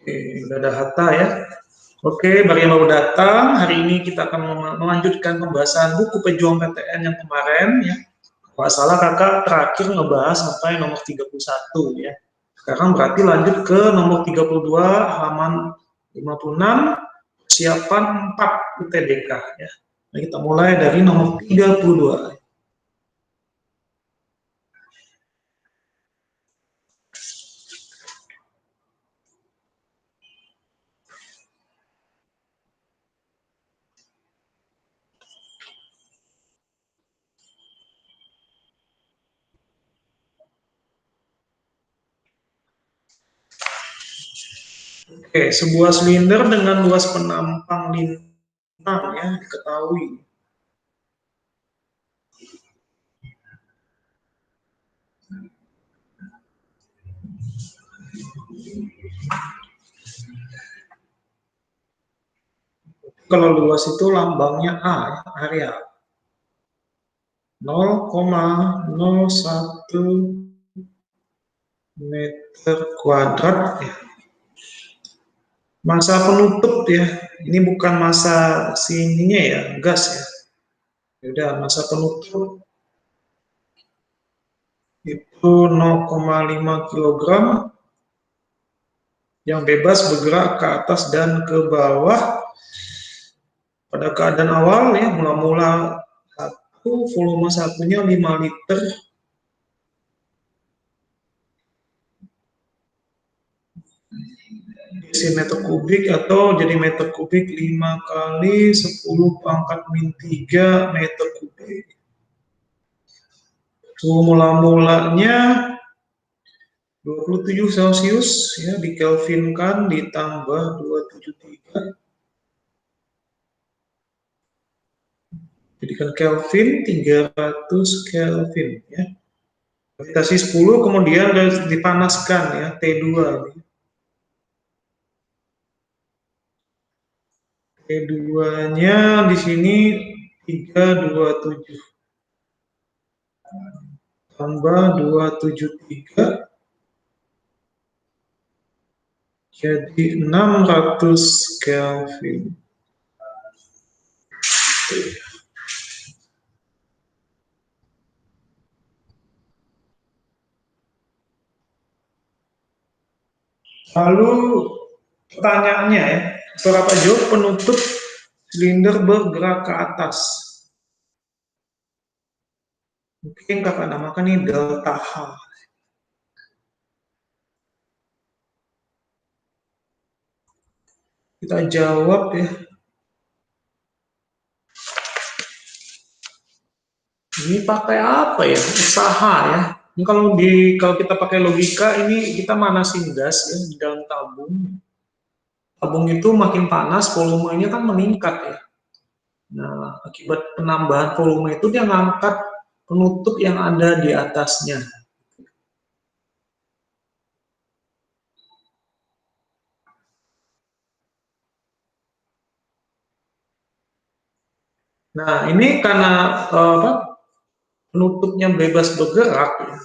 Oke, udah ada Hatta ya. Oke, bagi yang baru datang, hari ini kita akan melanjutkan pembahasan buku pejuang PTN yang kemarin ya. Kalau salah kakak terakhir ngebahas sampai nomor 31 ya. Sekarang berarti lanjut ke nomor 32 halaman 56 persiapan 4 UTBK ya. Nah, kita mulai dari nomor 32. Oke, sebuah silinder dengan luas penampang lintang ya diketahui. Kalau luas itu lambangnya A ya, area 0,01 meter kuadrat ya. Massa penutup ya, ini bukan massa sininya ya, gas ya. Udah, massa penutup itu 0,5 kg yang bebas bergerak ke atas dan ke bawah. Pada keadaan awal ya, mula-mula volume satunya 5 liter. Meter kubik atau jadi meter kubik 5 kali 10 pangkat min 3 meter kubik. Suhu mula-mulanya 27 Celcius ya, dikelvinkan ditambah 273. Jadikan Kelvin 300 Kelvin ya. Gravitasi 10 kemudian dipanaskan ya, T2 ini. T2-nya di sini 327 tambah 273 jadi 600 Kelvin. Lalu pertanyaannya ya, seberapa jauh penutup silinder bergerak ke atas? Mungkin kakak namakan ini delta H. Kita jawab ya. Ini pakai apa ya? Usaha ya. Ini kalau kita pakai logika ini kita manasin gas ya di dalam tabung. Tabung itu makin panas, volumenya kan meningkat ya. Nah, akibat penambahan volume itu dia ngangkat penutup yang ada di atasnya. Nah, ini karena penutupnya bebas bergerak, ya.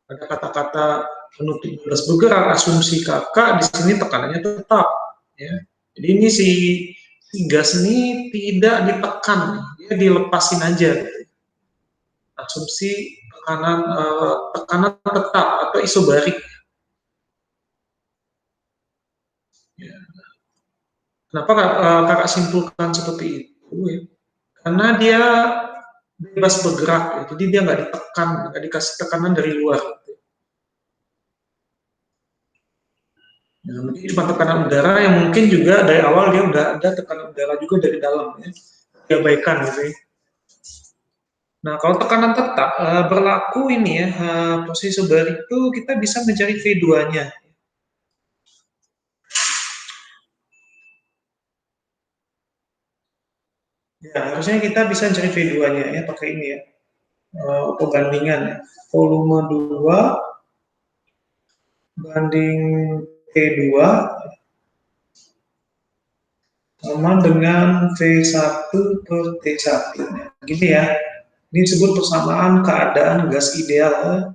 Ada kata-kata penutup bebas bergerak, asumsi kakak di sini tekanannya tetap. Ya. Jadi ini si gas ini tidak ditekan, dia dilepasin aja. Gitu. Asumsi tekanan tetap atau isobarik. Ya. Kenapa kakak simpulkan seperti itu? Ya? Karena dia bebas bergerak, ya. Jadi dia nggak ditekan, nggak dikasih tekanan dari luar. Nah, mungkin cuma tekanan udara yang mungkin juga dari awal dia udah ada tekanan udara juga dari dalam ya, diabaikan gitu ya. Nah, kalau tekanan tetap berlaku ini ya, posisi isobarik itu kita bisa mencari V2-nya. Ya, harusnya kita bisa mencari V2-nya ya pakai ini ya. Perbandingan ya. Volume 2 banding T2 sama dengan V1 per T1. Gini ya. Ini disebut persamaan keadaan gas ideal.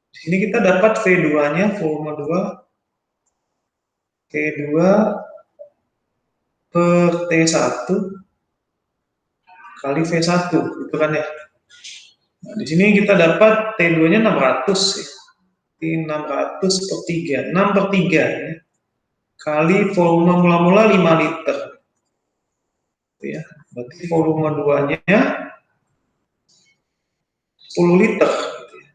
Di sini kita dapat V2-nya, volume 2, T2 per T1 kali V1, gitu kan ya. Nah, di sini kita dapat T2-nya 600 ya. 600 per 3, 6 per 3 ya. Kali volume mula-mula 5 liter. Gitu ya. Berarti volume 2-nya 10 liter. Gitu ya.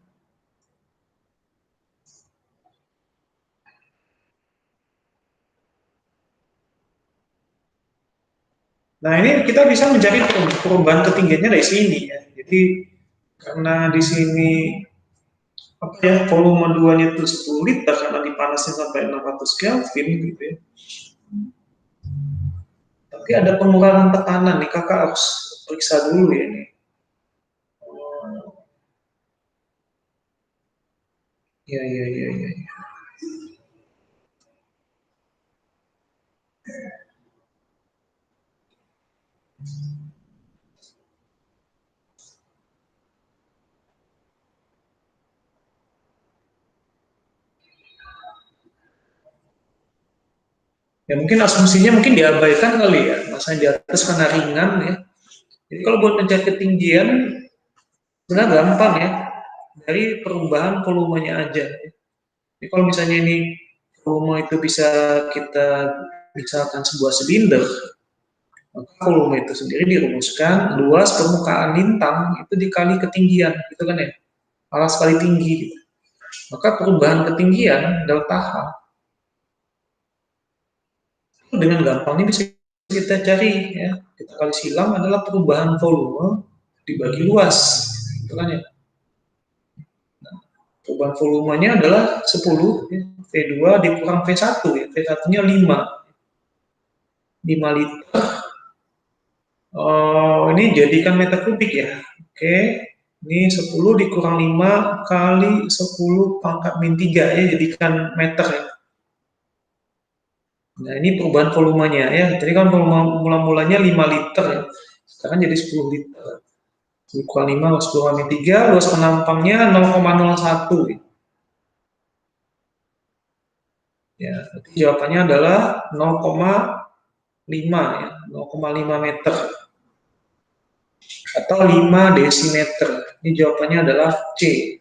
Nah, ini kita bisa mencari perubahan ketinggiannya dari sini ya. Jadi karena di sini apa ya, volume 2-nya itu 10 liter karena dipanasin sampai 600 Kelvin gitu ya. Tapi ada pengurangan tekanan nih, kakak harus periksa dulu ya nih. Ya, ya, ya, ya, ya. Ya mungkin asumsinya mungkin diabaikan kali ya, masanya di atas karena ringan ya. Jadi kalau buat mencari ketinggian sebenarnya gampang ya, dari perubahan volumenya aja. Jadi kalau misalnya ini volume itu bisa kita misalkan sebuah silinder, maka volume itu sendiri dirumuskan luas permukaan lintang itu dikali ketinggian, gitu kan ya, alas kali tinggi. Gitu. Maka perubahan ketinggian delta H dengan gampangnya bisa kita cari ya. Kita kali silang adalah perubahan volume dibagi luas, gitu kan ya. Perubahan volumenya adalah 10 ya. V2 dikurang V1 ya. V1-nya 5 liter. Oh, ini jadikan meter kubik ya. Oke. Ini 10 dikurang 5 kali 10 pangkat min 3 ya, jadikan meter ya. Nah, ini perubahan volumenya ya. Tadi kan volume mula-mulanya 5 liter ya. Sekarang jadi 10 liter. 10 kurang 5, 10 kurang 3, luas penampangnya 0,01. Ya, berarti jawabannya adalah 0,5 ya, 0,5 meter atau 5 desimeter. Ini jawabannya adalah C.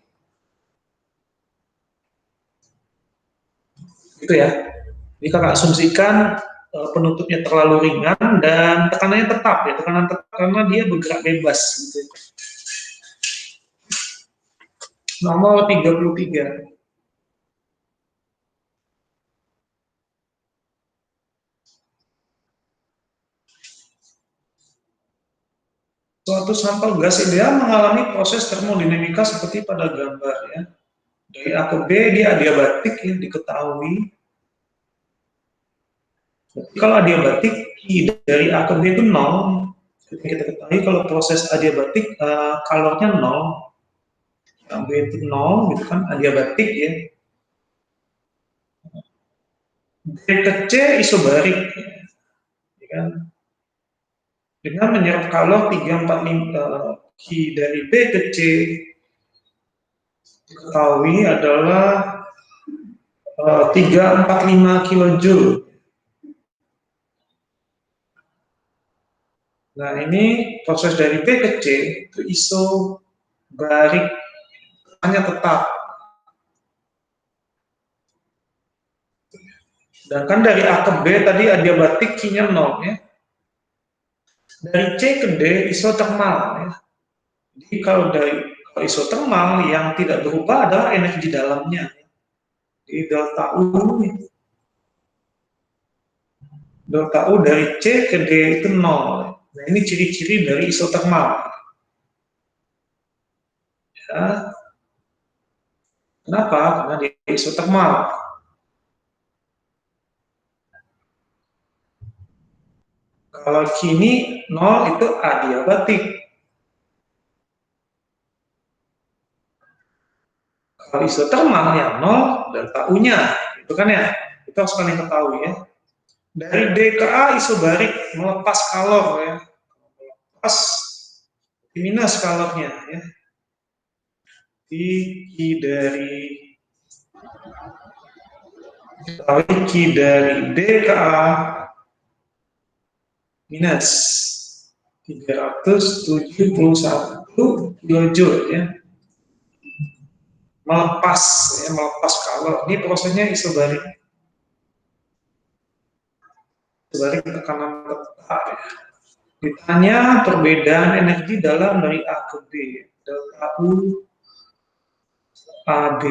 Itu ya. Jadi kakak asumsikan penutupnya terlalu ringan dan tekanannya tetap ya, tekanan tetap karena dia bergerak bebas gitu. Nomor 33. Suatu sampel gas ideal mengalami proses termodinamika seperti pada gambar ya. Dari A ke B dia adiabatik ya, diketahui. Kalau adiabatik dari A ke B itu 0. Kita ketahui kalau proses adiabatik kalornya 0. B itu 0 gitu kan, adiabatik ya. B ke C isobarik ya kan. Dengan menyerap kalor 345 Q dari B ke C diketahui adalah 345 kilojoule. Nah, ini proses dari B ke C itu isobarik, hanya tetap. Sedangkan dari A ke B tadi adiabatik Q-nya 0 ya. Dari C ke D isotermal ya. Jadi kalau isotermal yang tidak berubah adalah energi dalamnya. Jadi delta U, delta U dari C ke D itu 0. Nah, ini ciri-ciri dari isotermal. Ya. Kenapa? Karena dia isotermal. Kalau kini 0 itu adiabatik. Kalau isotermal ya 0 delta U-nya. Itu kan ya. Itu harus kalian ketahui ya. Dari D ke A isobarik melepas kalor ya. Melepas minus kalornya ya. Di dari Kali Q dari B ke A minus 371 kilojoule ya. Melepas kalau ini prosesnya isobarik. Sebalik tekanan tetap ya. Ditanya perbedaan energi dalam dari A ke B, delta U AB.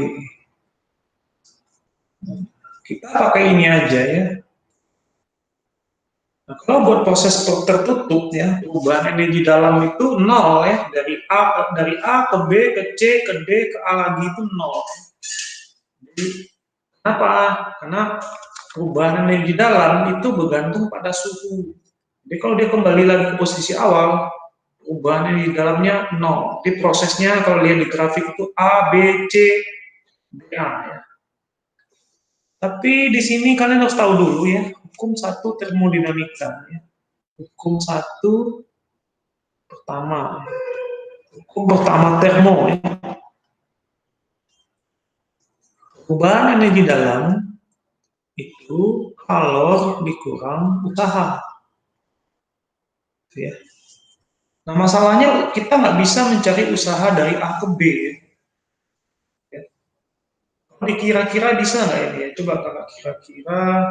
Kita pakai ini aja ya. Nah, kalau buat proses tertutup ya, perubahan energi dalam itu nol ya, dari A ke B ke C ke D ke A lagi itu nol. Jadi kenapa? Karena perubahan energi dalam itu bergantung pada suhu. Jadi kalau dia kembali lagi ke posisi awal, perubahan energi dalamnya nol. Jadi prosesnya kalau lihat di grafik itu A, B, C, D, A ya. Tapi di sini kalian harus tahu dulu ya, hukum satu termodinamika ya. Hukum satu pertama. Hukum pertama termo ya. Perubahan energi dalam itu kalor dikurang usaha. Ya. Nah masalahnya kita nggak bisa mencari usaha dari A ke B. Ya. Dikira-kira bisa nggak ya? Coba kakak kira-kira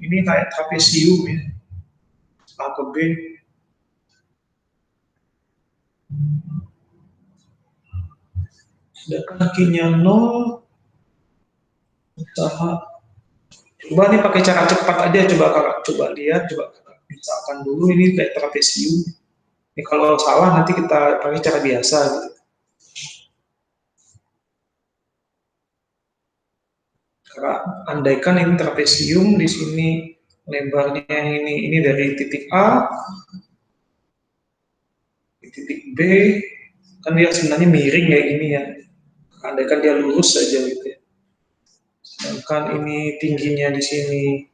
ini kayak trapesium ya. A ke B. Sedangkan kakinya 0, usaha. Coba nih pakai cara cepat aja, coba kakak coba lihat, coba kakak misalkan dulu ini kayak trapesium. Ini kalau salah nanti kita pakai cara biasa gitu. Kakak andaikan ini trapesium, di sini lebarnya yang ini dari titik A, di titik B, kan dia sebenarnya miring kayak gini ya. Andaikan dia lurus saja gitu ya. Sedangkan ini tingginya di sini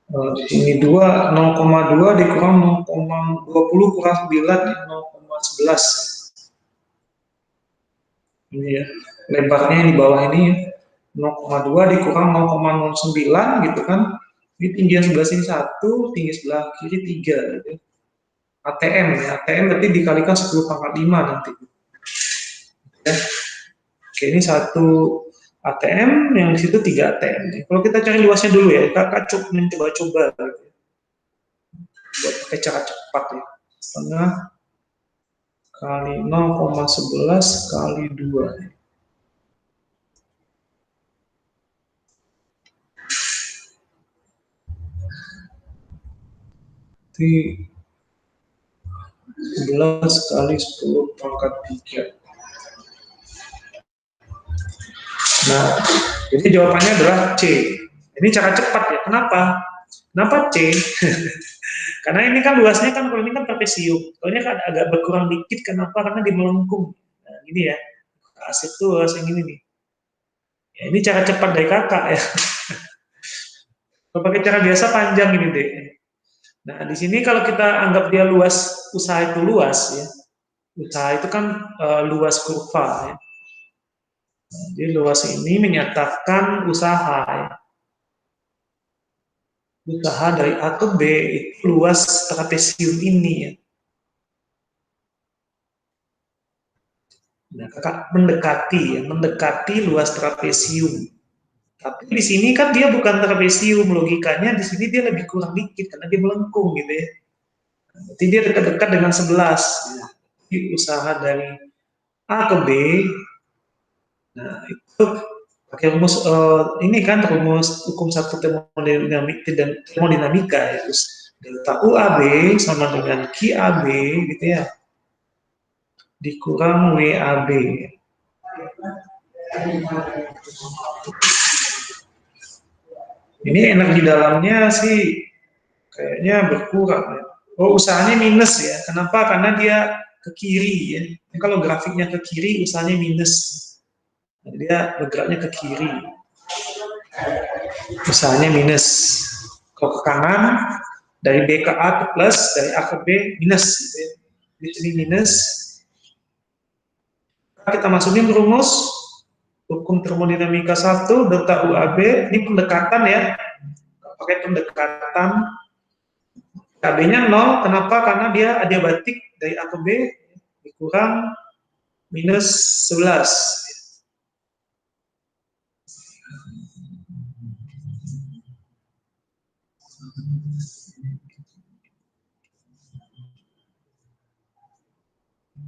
di sini 2, 0,2 dikurang 0,20 kurang 9 ya, 0,11. Ini ya, lebarnya yang di bawah ini ya, 0,2 dikurang 0,09 gitu kan. Ini tinggi yang sebelah sini 1, tinggi sebelah kiri 3 gitu. ATM ya, ATM berarti dikalikan 10 pangkat 5 nanti. Ya. Oke, ini 1 ATM, yang di situ 3 ATM. Kalau kita cari luasnya dulu ya, kakak mencoba-coba gitu. Buat pakai cara cepat ya. Setengah kali 0,11 kali 2. Jadi 11 kali 10 pangkat 3. Nah, jadi jawabannya adalah C. Ini cara cepat ya. Kenapa? Kenapa C? Karena ini kan luasnya kan, kalau ini kan trapesium. Kalau ini kan agak berkurang dikit, kenapa? Karena di melengkung. Nah, gini ya. Asik tuh luas yang ini nih. Ya, ini cara cepat dari kakak ya. Kalau pakai cara biasa panjang ini deh. Nah, di sini kalau kita anggap dia luas, usaha itu luas ya. Usaha itu kan luas kurva ya. Jadi luas ini menyatakan usaha ya. Usaha dari A ke B itu luas trapesium ini ya. Nah, kakak mendekati luas trapesium. Tapi di sini kan dia bukan trapesium, logikanya di sini dia lebih kurang dikit karena dia melengkung gitu ya. Berarti dia dekat-dekat dengan 11. Jadi usaha dari A ke B, nah itu pakai rumus ini kan rumus hukum satu termodinamika ya. Terus delta UAB sama dengan QAB gitu ya, dikurang WAB. Ini energi dalamnya sih kayaknya berkurang ya. Oh, usahanya minus ya. Kenapa? Karena dia ke kiri ya. Ini kalau grafiknya ke kiri, usahanya minus. Nah, dia bergeraknya ke kiri. Usahanya minus. Kalau ke kanan, dari B ke A itu plus, dari A ke B minus. Gitu ya. Di sini minus. Kita masukin rumus Hukum termodinamika satu, delta UAB, ini pendekatan ya, pakai pendekatan. KB-nya 0, kenapa? Karena dia adiabatik dari A ke B, dikurang minus 11.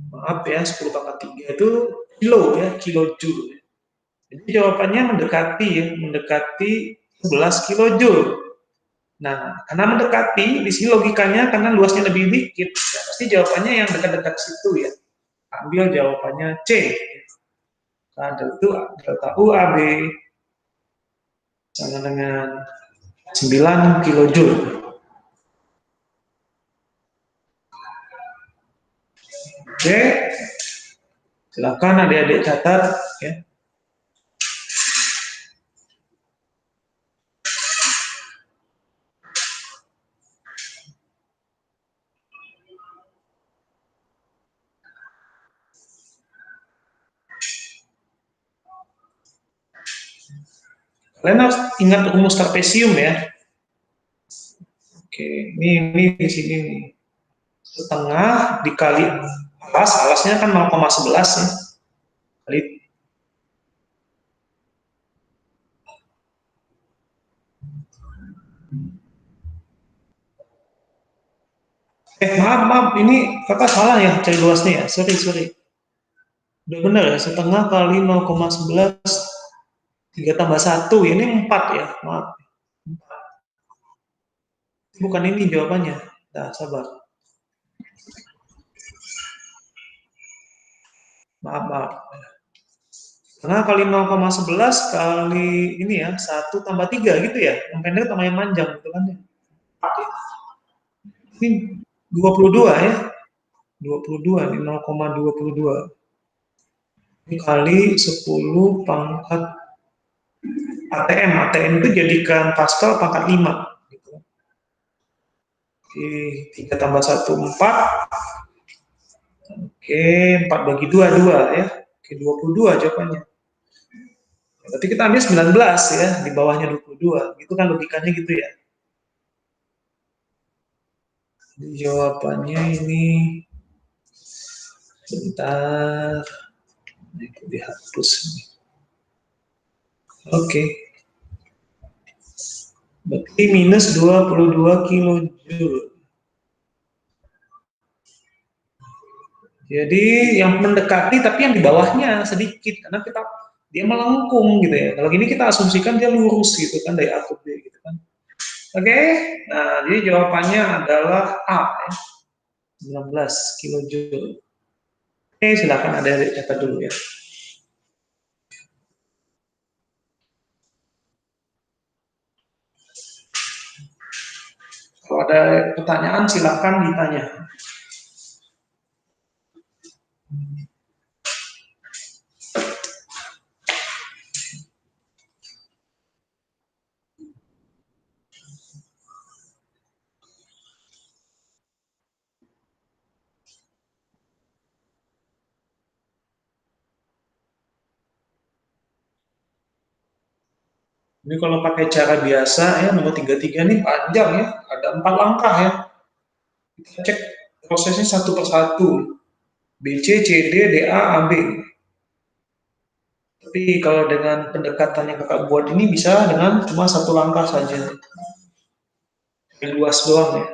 Maaf ya, 10 pangkat 3 itu kilo ya, kilojoule. Jadi jawabannya mendekati ya, mendekati 11 kilojoule. Nah, karena mendekati, di sini logikanya karena luasnya lebih dikit, ya, pasti jawabannya yang dekat-dekat situ ya. Ambil jawabannya C. Nah, itu delta UAB sama dengan 9 kilojoule. Oke, silakan adik-adik catat ya. Kalian harus ingat rumus trapesium ya. Oke, ini di sini nih. Setengah dikali alas, alasnya kan 0,11 ya. Kali maaf, ini kakak salah ya cari luasnya ya. Sorry. Udah benar ya, setengah kali 0,11 3 tambah 1, ini 4 ya, maaf. Bukan ini jawabannya. Nah, sabar. Maaf. Karena kali 0,11 kali ini ya, 1 tambah 3 gitu ya. Yang pendek sama yang panjang gitu kan ya. Ini 22 ya. 22 ini 0,22. Ini kali 10 pangkat ATM itu jadikan Pascal pangkat 5 gitu. Oke, 3 tambah 1 4. Oke, 4 bagi 2 2 ya. Oke, 22 jawabannya. Berarti kita ambil 19 ya, di bawahnya 22. Itu kan logikanya gitu ya. Jawabannya ini sebentar, itu dihapus. Oke. Berarti minus 22 kilojoule. Jadi yang mendekati tapi yang di bawahnya sedikit karena kita dia melengkung gitu ya. Kalau gini kita asumsikan dia lurus gitu kan dari A ke B gitu kan. Oke. Nah, jadi jawabannya adalah A ya. 19 kilojoule. Oke, silakan ada yang catat dulu ya. Kalau ada pertanyaan silakan ditanya. Ini kalau pakai cara biasa ya nomor 33 ini panjang ya, ada 4 langkah ya. Kita cek prosesnya satu persatu. B, C, C, D, D, A, A, B. Tapi kalau dengan pendekatan yang kakak buat ini bisa dengan cuma satu langkah saja. Yang luas doang ya.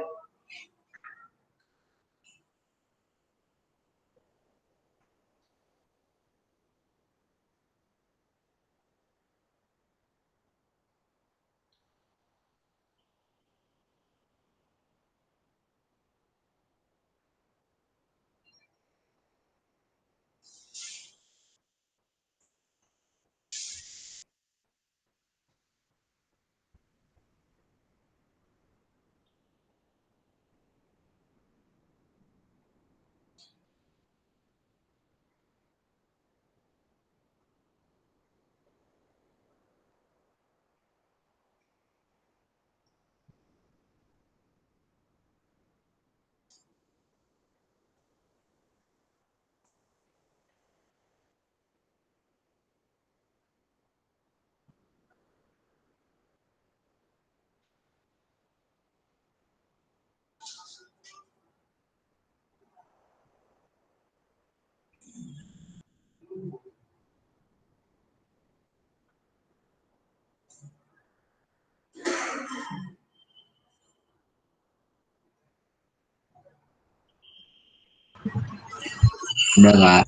Udah nggak?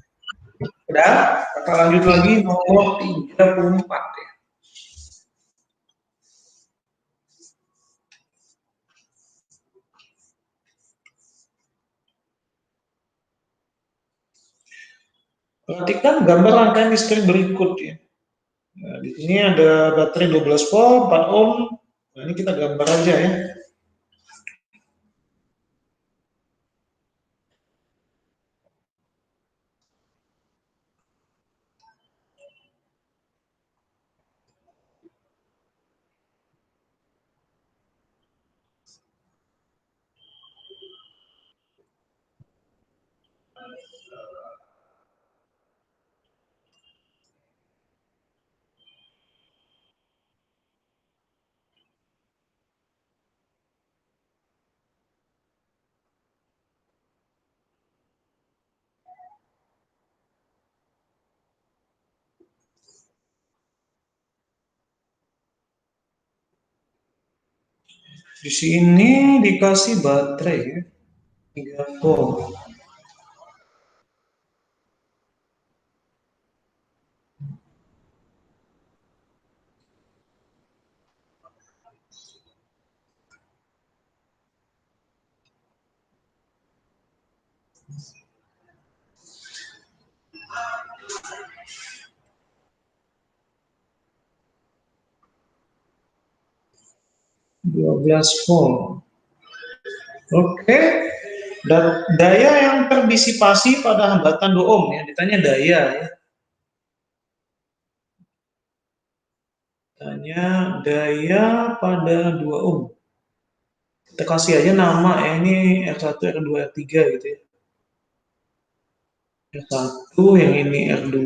Udah, kita lanjut lagi nomor 34 ya. Perhatikan gambar rangkaian listrik berikut ya. Nah, di sini ada baterai 12 volt, 4 ohm. Nah, ini kita gambar aja ya. Di sini dikasih baterai ya, 3 volt. Dua belas volt. Oke. Dan daya yang terdisipasi pada hambatan 2 ohm ya, ditanya daya ya. Tanya daya pada 2 ohm. Kita kasih aja nama ya, ini R1, R2, R3 gitu ya. R1, yang ini R2,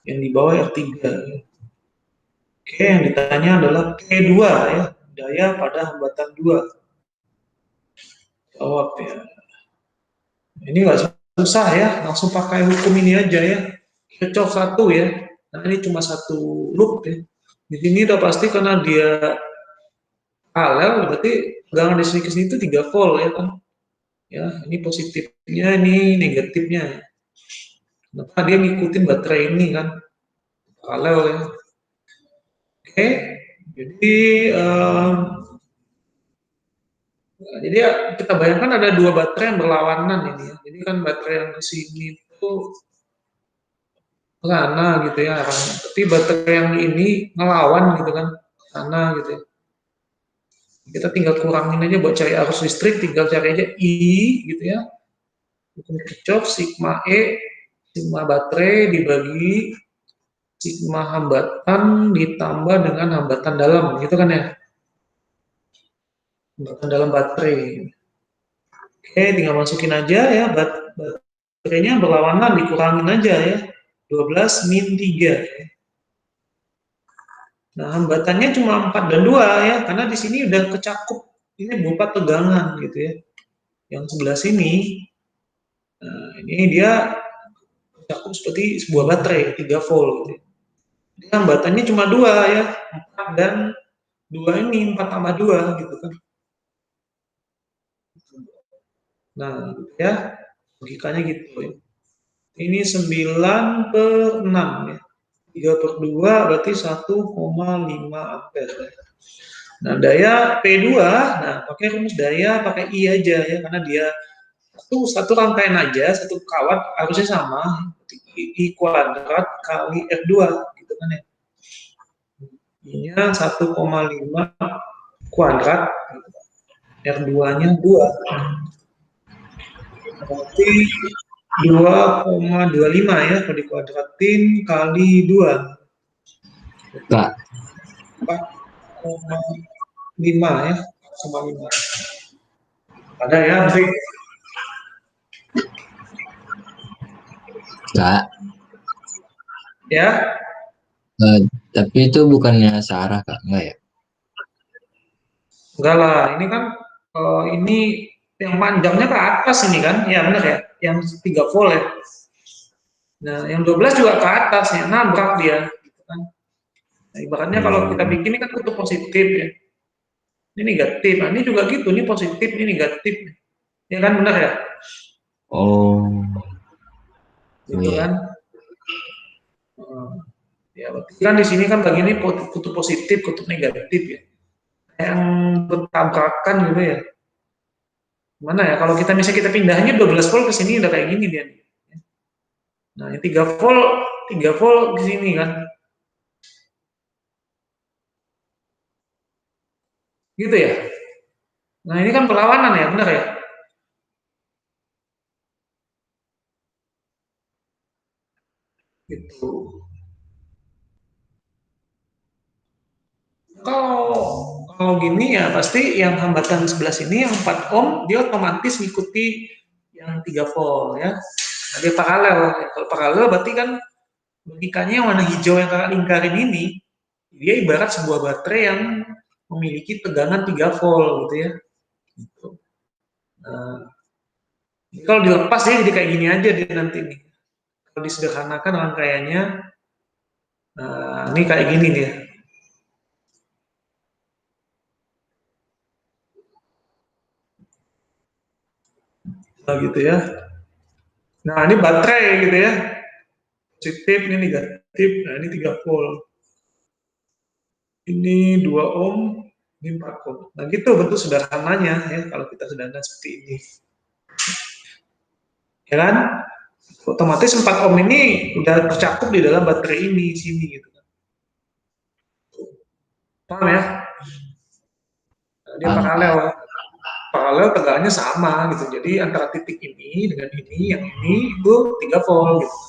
yang di bawah R3. Oke, yang ditanya adalah Q2 ya, daya pada hambatan 2. Jawab ya. Ini nggak susah ya, langsung pakai hukum ini aja ya. Kirchhoff satu ya, nah ini cuma satu loop ya. Di sini udah pasti karena dia paralel, berarti tegangan di sini ke sini itu 3 volt ya kan. Ya, ini positifnya, ini negatifnya. Kenapa dia ngikutin baterai ini kan, paralel ya. Oke, jadi jadi ya, kita bayangkan ada dua baterai yang berlawanan ini ya. Jadi kan baterai yang di sini itu sana gitu ya arahnya. Tapi baterai yang ini ngelawan gitu kan, sana gitu ya. Kita tinggal kurangin aja buat cari arus listrik, tinggal cari aja I gitu ya. Hukum Kirchhoff, sigma E, sigma baterai dibagi sigma hambatan ditambah dengan hambatan dalam, gitu kan ya. Hambatan dalam baterai. Oke, tinggal masukin aja ya, baterainya berlawanan, dikurangin aja ya. 12 min 3. Nah, hambatannya cuma 4 dan 2 ya, karena di sini udah kecakup ini berupa tegangan gitu ya. Yang sebelah sini, nah ini dia kecakup seperti sebuah baterai 3 volt gitu ya. Jadi hambatannya cuma 2 ya, 4 dan 2 ini, 4 tambah 2 gitu kan. Nah, gitu ya, logikanya gitu ya. Ini 9 per 6 ya. 3 per 2 berarti 1,5 ampere. Nah, daya P2, nah pakai rumus daya, pakai I aja ya, karena dia satu rangkaian aja, satu kawat harusnya sama, I kuadrat kali R2, gitu kan ya. I-nya 1,5 kuadrat, R2-nya 2. Berarti 2,25 ya, kalau dikuadratin kali 2. Kak. 4,5 ya, 4,5. Ada ya, Brik? Kak. Ya? Tapi itu bukannya searah Kak, enggak ya? Enggak lah, ini kan ini yang panjangnya ke atas ini kan, ya benar ya, yang 3 volt ya. Nah, yang 12 juga ke atas ya, nabrak dia. Gitu kan. Nah, ibaratnya kalau kita bikin ini kan kutub positif ya, ini negatif. Nah, ini juga gitu, ini positif, ini negatif. Ya kan benar ya? Oh, gitu iya. kan. Ya, berarti kan di sini kan begini kutub positif, kutub negatif ya. Yang bertabrakan gitu ya. Mana ya, kalau kita misalnya kita pindahnya 12 volt ke sini udah kayak gini dia. Nah, ini 3 volt ke sini kan. Gitu ya. Nah, ini kan perlawanan ya, benar ya? Gitu. Kalau gini ya pasti yang hambatan sebelah sini yang 4 ohm dia otomatis mengikuti yang 3 volt ya. Nah, dia paralel. Kalau paralel berarti kan logikanya yang warna hijau yang kakak lingkarin ini dia ibarat sebuah baterai yang memiliki tegangan 3 volt gitu ya. Gitu. Nah, kalau dilepas ya jadi kayak gini aja dia nanti nih. Kalau disederhanakan rangkaiannya, nah, ini kayak gini dia. Nah, gitu ya. Nah, ini baterai gitu ya. Positif, ini negatif. Nah, ini 3 volt. Ini 2 ohm, ini 4 ohm. Nah, gitu bentuk sederhananya ya kalau kita sederhana seperti ini. Ya kan? Otomatis 4 ohm ini udah tercakup di dalam baterai ini sini gitu kan. Paham ya? Nah, dia Paham, paralel. Pak. Paralel tegangannya sama gitu. Jadi antara titik ini dengan ini, yang ini itu 3 volt gitu.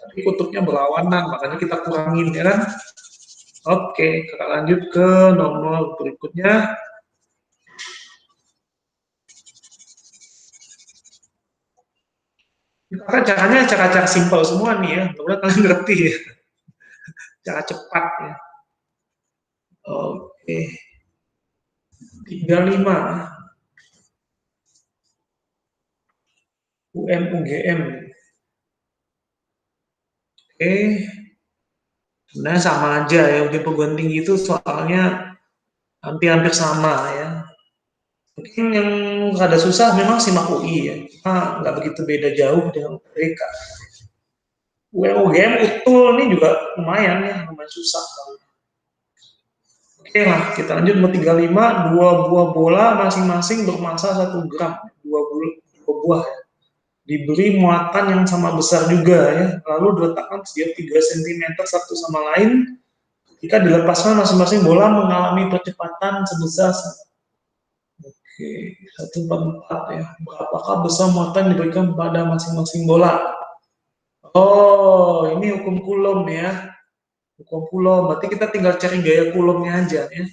Tapi kutubnya berlawanan, makanya kita kurangin ya kan. Oke, kita lanjut ke nomor berikutnya. Karena caranya cara-cara simpel semua nih ya. Mudah-mudahan kalian ngerti ya. Cara cepat ya. Oke, 35 UM-UGM. Oke, sebenarnya sama aja ya. Ujian perguruan tinggi itu soalnya hampir-hampir sama ya. Mungkin yang rada susah memang SIMAK UI ya. Cuma nggak begitu beda jauh dengan mereka. UM-UGM utul ini juga lumayan ya, lumayan susah. Oke lah, kita lanjut nomor 35, dua buah bola masing-masing bermassa 1 gram. Dua buah ya. Diberi muatan yang sama besar juga ya, lalu diletakkan sejauh 3 cm satu sama lain. Jika dilepaskan masing-masing bola mengalami percepatan sebesar oke, 1/4 ya. Berapakah besar muatan diberikan pada masing-masing bola? Oh, ini hukum Coulomb ya. Hukum Coulomb, berarti kita tinggal cari gaya Coulombnya aja ya.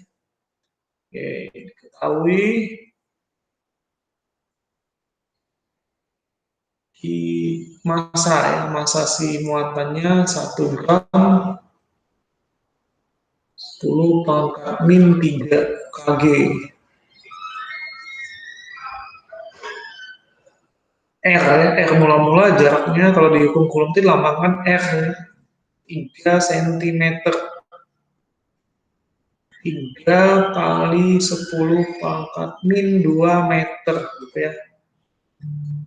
Oke, diketahui di massa ya, massa si muatannya 1 gram 10 pangkat min 3 kg. R ya, R mula-mula jaraknya kalau dihukum Coulomb itu lambangkan R ya, 3 cm. 3 kali 10 pangkat min 2 meter gitu ya.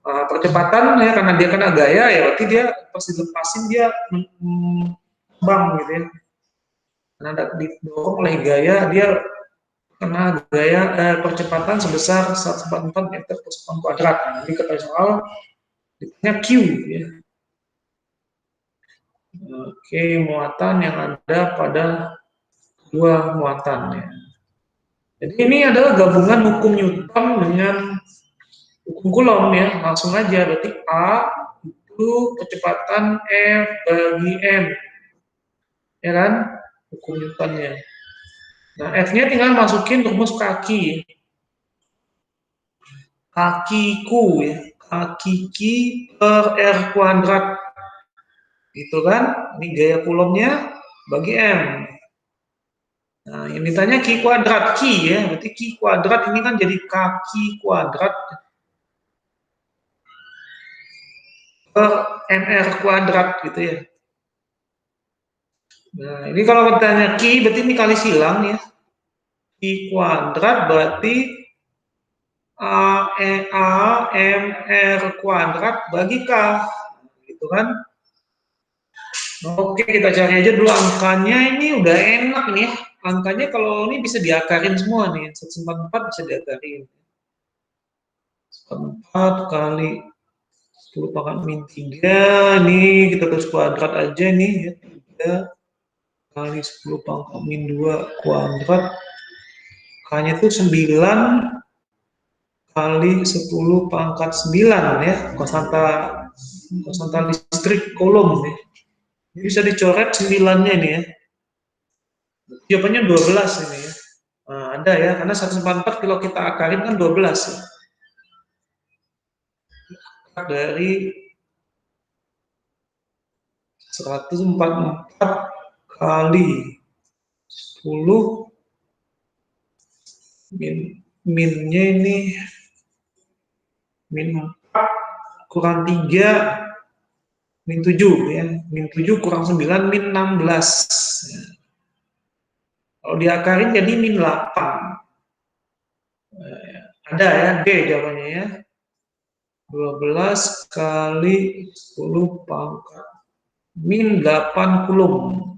Percepatan ya karena dia kena gaya ya berarti dia pas dilepasin dia terbang gitu ya. Karena didorong oleh gaya dia kena gaya percepatan sebesar 144 meter per sekon kuadrat. Nah, ini kata soal ditanya Q ya. Oke, muatan yang ada pada dua muatan ya. Jadi ini adalah gabungan hukum Newton dengan hukum Coulomb ya. Langsung aja berarti A itu kecepatan F bagi M. Ya kan? Hukum Newtonnya. Nah, F-nya tinggal masukin rumus kaki. Kakiku ya. Kaki Q per R kuadrat. Gitu kan? Ini gaya Coulombnya bagi M. Nah, yang ditanya Q kuadrat. Q ya. Berarti Q kuadrat ini kan jadi kaki kuadrat per MR kuadrat gitu ya. Nah, ini kalau bertanya Q berarti ini kali silang ya. Q kuadrat berarti AMR kuadrat bagi K, gitu kan. Oke, kita cari aja dulu angkanya. Ini udah enak nih ya. Angkanya kalau ini bisa diakarin semua nih. 1/4 bisa diakarin. 4 kali 10 pangkat min 3. Nih kita tulis kuadrat aja nih ya. 3 kali 10 pangkat min 2 kuadrat. K-nya itu 9 kali 10 pangkat 9 ya. Konstanta listrik kolom ya. Ini bisa dicoret 9-nya ini ya. Jawabannya 12 ini ya. Nah, ada ya, karena 1/4 kalau kita akarin kan 12 ya. Dari 144 kali 10 minnya ini min 4 kurang 3 min 7 ya. Min 7 kurang 9 min 16 ya. Kalau diakarin jadi min 8. Ada ya, D jawabannya ya. 12 kali 10 pangkat min 8 kulum.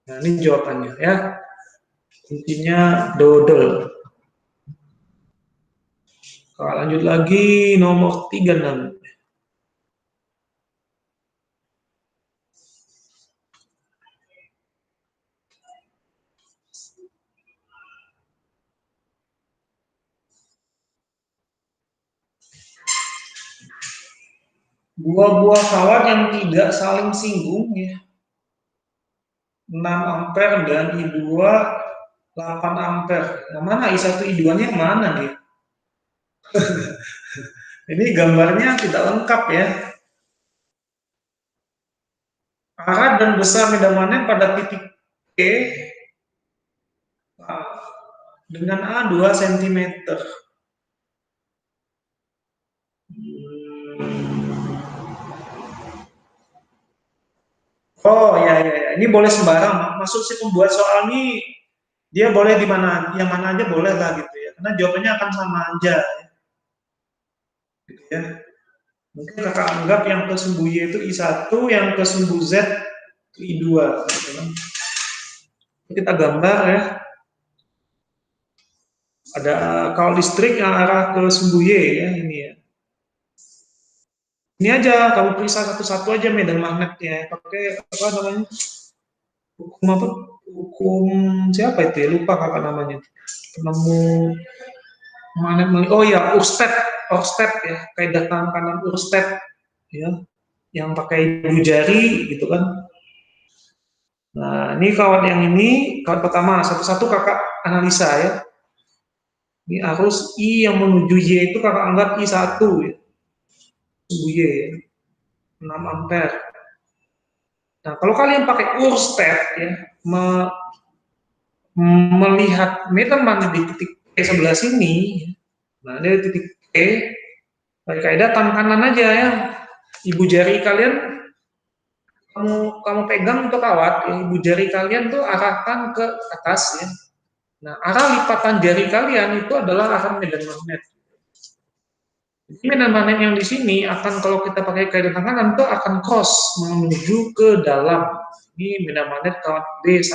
Nah, ini jawabannya ya. Intinya dodol. Kalau lanjut lagi nomor 36. Dua buah kawan yang tidak saling singgung ya. 6 ampere dan I2 8 ampere. Yang mana I1 I2-nya yang mana dia? Ini gambarnya tidak lengkap ya. Arah dan besar medan magnet pada titik P dengan A 2 cm. Oh ya, ini boleh sembarang. Maksud si pembuat soal ini dia boleh di mana, yang mana aja boleh lah gitu ya. Karena jawabannya akan sama aja. Gitu ya. Mungkin kakak anggap yang ke sumbu Y itu I1, yang ke sumbu Z itu I2. Gitu kan. Kita gambar ya. Ada kawat listrik yang arah ke sumbu Y ya, ini ya. Ini aja, kamu periksa satu-satu aja medan magnetnya. Pakai apa namanya? Hukum apa? Hukum siapa itu ya? Lupa kakak namanya. Penemu magnet. Oh ya, Oersted ya. Kaidah tangan kanan Oersted ya. Yang pakai ibu jari gitu kan. Nah, ini kawat yang ini, kawat pertama, satu-satu kakak analisa ya. Ini arus I yang menuju Y itu kakak anggap I1 ya. Sumbu Y ya. 6 ampere. Nah, kalau kalian pakai Oersted ya, melihat medan magnet di titik P sebelah sini, nah dari titik P, pakai kaidah tangan kanan aja ya. Ibu jari kalian kamu pegang untuk kawat, ya, ibu jari kalian tuh arahkan ke atas ya. Nah, arah lipatan jari kalian itu adalah arah medan magnet. Jadi medan magnet yang di sini akan kalau kita pakai kaidah tangan kanan itu akan cross menuju ke dalam. Ini medan magnet kawat B1.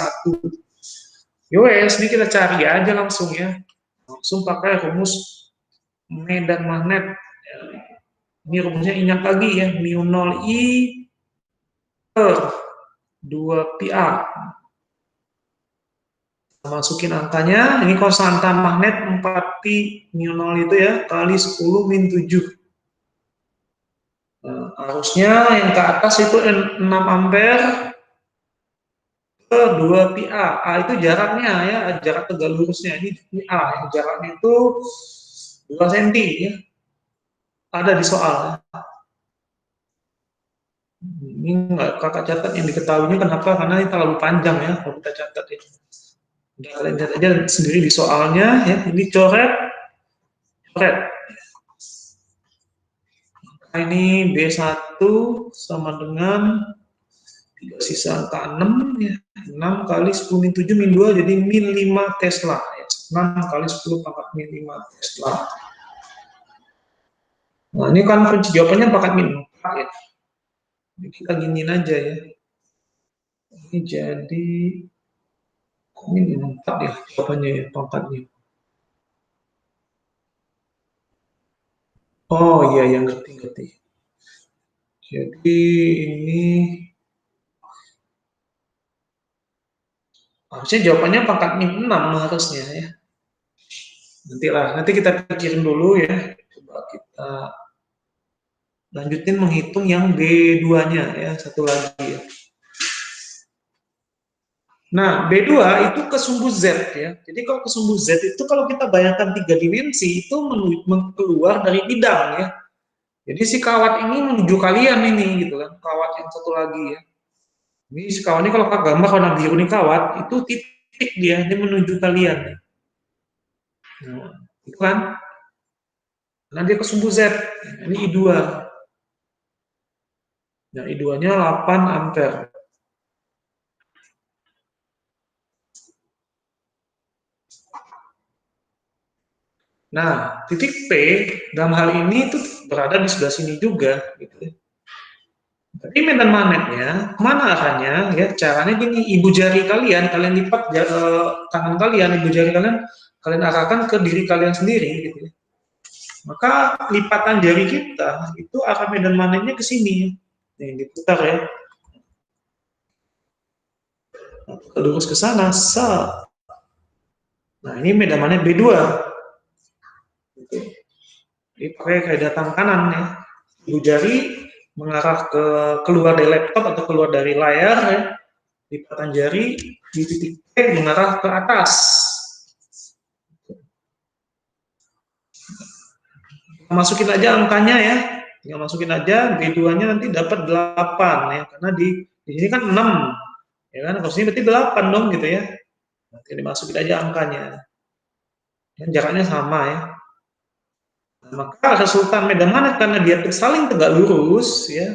Yowes, ini kita cari aja langsung ya. Langsung pakai rumus medan magnet. Ini rumusnya ingat lagi ya, mu 0 I per 2 pi A. Masukin angkanya, ini konstanta magnet 4 pi mu 0 itu ya, kali 10 min 7. Nah, arusnya yang ke atas itu 6 ampere ke 2 pi A. A itu jaraknya ya, jarak tegak lurusnya. Ini A, yang jaraknya itu 2 cm ya. Ada di soal. Ini nggak kakak catat yang diketahuinya kenapa? Karena ini terlalu panjang ya kalau kita catat ini. Udah kalian catat aja sendiri di soalnya ya. Ini coret. Ini B1 sama dengan 3 sisa angka 6 ya. 6 kali 10 min 7 min 2 jadi min 5 Tesla ya. 6 kali 10 pangkat min 5 Tesla. Nah, ini kan kunci jawabannya pangkat min 4 ya. Jadi kita giniin aja ya. Ini jadi min 4 ya jawabannya ya, pangkatnya. Oh iya, yang ngerti. Jadi ini harusnya jawabannya pangkat min 6 harusnya ya. Nanti kita pikirin dulu ya. Coba kita lanjutin menghitung yang B2-nya ya, satu lagi ya. Nah, B2 itu kesumbu Z ya. Jadi kalau kesumbu Z itu kalau kita bayangkan 3 dimensi itu keluar dari bidang ya. Jadi si kawat ini menuju kalian ini gitu kan, kawat yang satu lagi ya. Ini si kawat ini kalau gambar warna biru ini kawat, itu titik dia menuju kalian. Nah, itu kan. Nah, dia kesumbu Z. Ini I2. Nah, I2-nya 8 ampere. Nah, titik P dalam hal ini itu berada di sebelah sini juga. Gitu. Tapi medan magnetnya, kemana arahnya? Ya, caranya gini, ibu jari kalian lipat tangan kalian, ibu jari kalian arahkan ke diri kalian sendiri. Gitu. Maka lipatan jari kita itu arah medan magnetnya ke sini. Nih, diputar ya. Nah, lurus ke sana, Nah, ini medan magnet B2. Gitu. Jadi pakai kaidah tangan kanan ya. Ibu jari mengarah ke keluar dari laptop atau keluar dari layar ya. Lipatan jari di titik P mengarah ke atas. Masukin aja angkanya ya. Tinggal masukin aja B2-nya nanti dapat 8 ya. Karena di sini kan 6. Ya kan? Kalau sini berarti 8 dong gitu ya. Nanti dimasukin aja angkanya. Dan jaraknya sama ya. Nah, maka resultan medan magnet karena dia saling tegak lurus ya.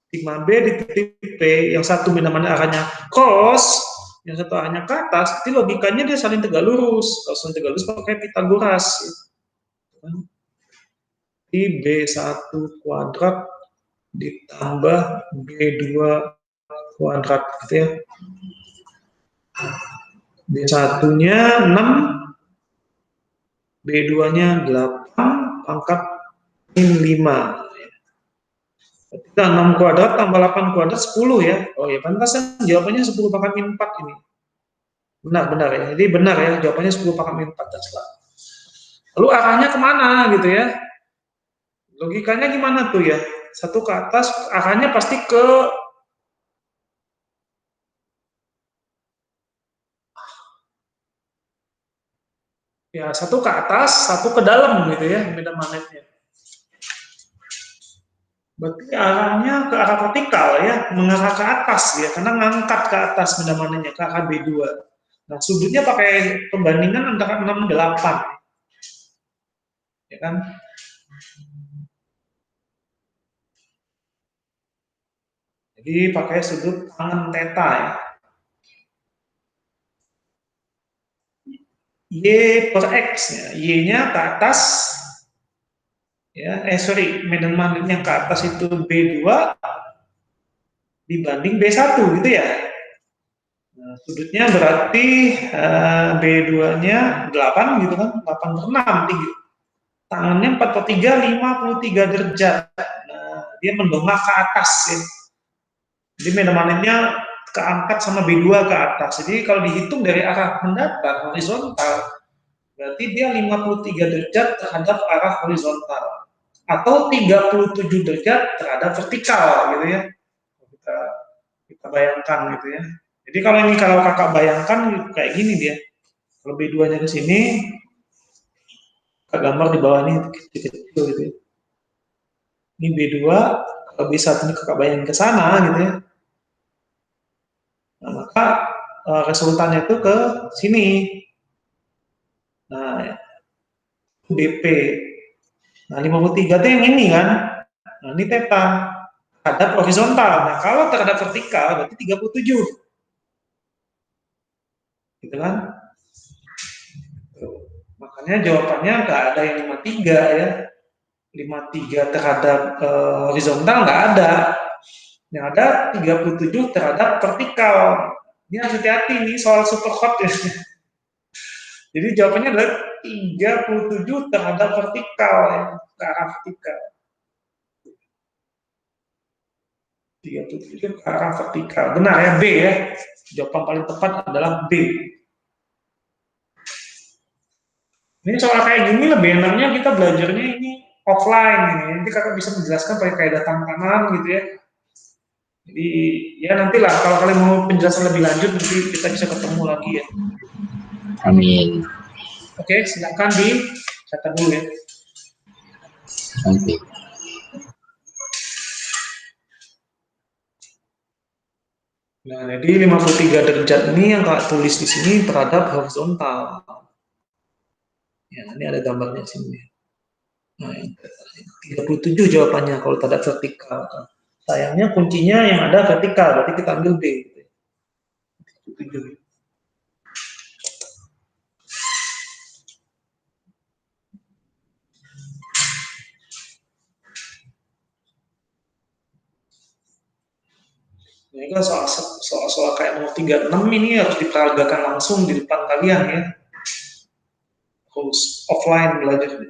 Sigma B di titik P, yang satu medan magnet arahnya cross, yang satu arahnya ke atas, itu logikanya dia saling tegak lurus. Kalau saling tegak lurus pakai Pitagoras. Ya. Di B1 kuadrat ditambah B2 kuadrat gitu ya. B1-nya 6, B2-nya 8, pangkat min 5. Kita 6 kuadrat tambah 8 kuadrat 10 ya. Oh ya, pantasan jawabannya 10 pangkat min 4 ini. Benar ya. Jadi benar ya, jawabannya 10 pangkat min 4 Tesla. Lalu arahnya kemana gitu ya? Logikanya gimana tuh ya? Satu ke atas, arahnya pasti ke ya satu ke atas, satu ke dalam gitu ya, medan magnetnya. Berarti arahnya ke arah vertikal ya, mengarah ke atas ya, karena ngangkat ke atas medan magnetnya ke arah B2. Nah, sudutnya pakai pembandingan antara 6 8. Ya kan? Jadi pakai sudut tangan theta ya. Y per X ya. Y-nya ke atas ya, medan magnetnya ke atas itu B2 dibanding B1 gitu ya. Nah, sudutnya berarti B2-nya 8 gitu kan, 8 per 6 tinggi. Tangannya 4 per 3, 53 derajat. Nah, dia mendongak ke atas ya. Jadi medan magnetnya keangkat sama B2 ke atas. Jadi kalau dihitung dari arah mendatar horizontal, berarti dia 53 derajat terhadap arah horizontal atau 37 derajat terhadap vertikal gitu ya. Kita bayangkan gitu ya. Jadi kalau kakak bayangkan kayak gini dia. Kalau B2-nya ke sini, kakak gambar di bawah ini kecil-kecil gitu ya. Ini B2, kalau B1 ini kakak bayangin ke sana gitu ya. Nah, maka resultannya itu ke sini. Nah, BP. Nah, 53 itu yang ini kan. Nah, ini theta terhadap horizontal. Nah, kalau terhadap vertikal berarti 37. Gitu kan? Makanya jawabannya nggak ada yang 53 ya. 53 terhadap horizontal nggak ada. Yang ada 37 terhadap vertikal. Ini hati-hati nih soal super hot ya. Jadi jawabannya adalah 37 terhadap vertikal ya, ke arah vertikal. 37 ke arah vertikal. Benar ya, B ya. Jawaban paling tepat adalah B. Ini soal kayak gini lebih enaknya kita belajarnya ini offline ini. Nanti kakak bisa menjelaskan pakai kaidah tantangan gitu ya. Jadi ya nantilah kalau kalian mau penjelasan lebih lanjut nanti kita bisa ketemu lagi ya. Amin. Oke, silakan dicatat dulu ya. Oke. Nah, jadi 53 derajat ini yang kakak tulis di sini terhadap horizontal. Ya, ini ada gambarnya di sini. Nah, 37 jawabannya kalau terhadap vertikal. Sayangnya kuncinya yang ada vertikal, berarti kita ambil B. 37. Ini kan soal kayak nomor 36 ini harus diperagakan langsung di depan kalian ya. Harus offline belajar.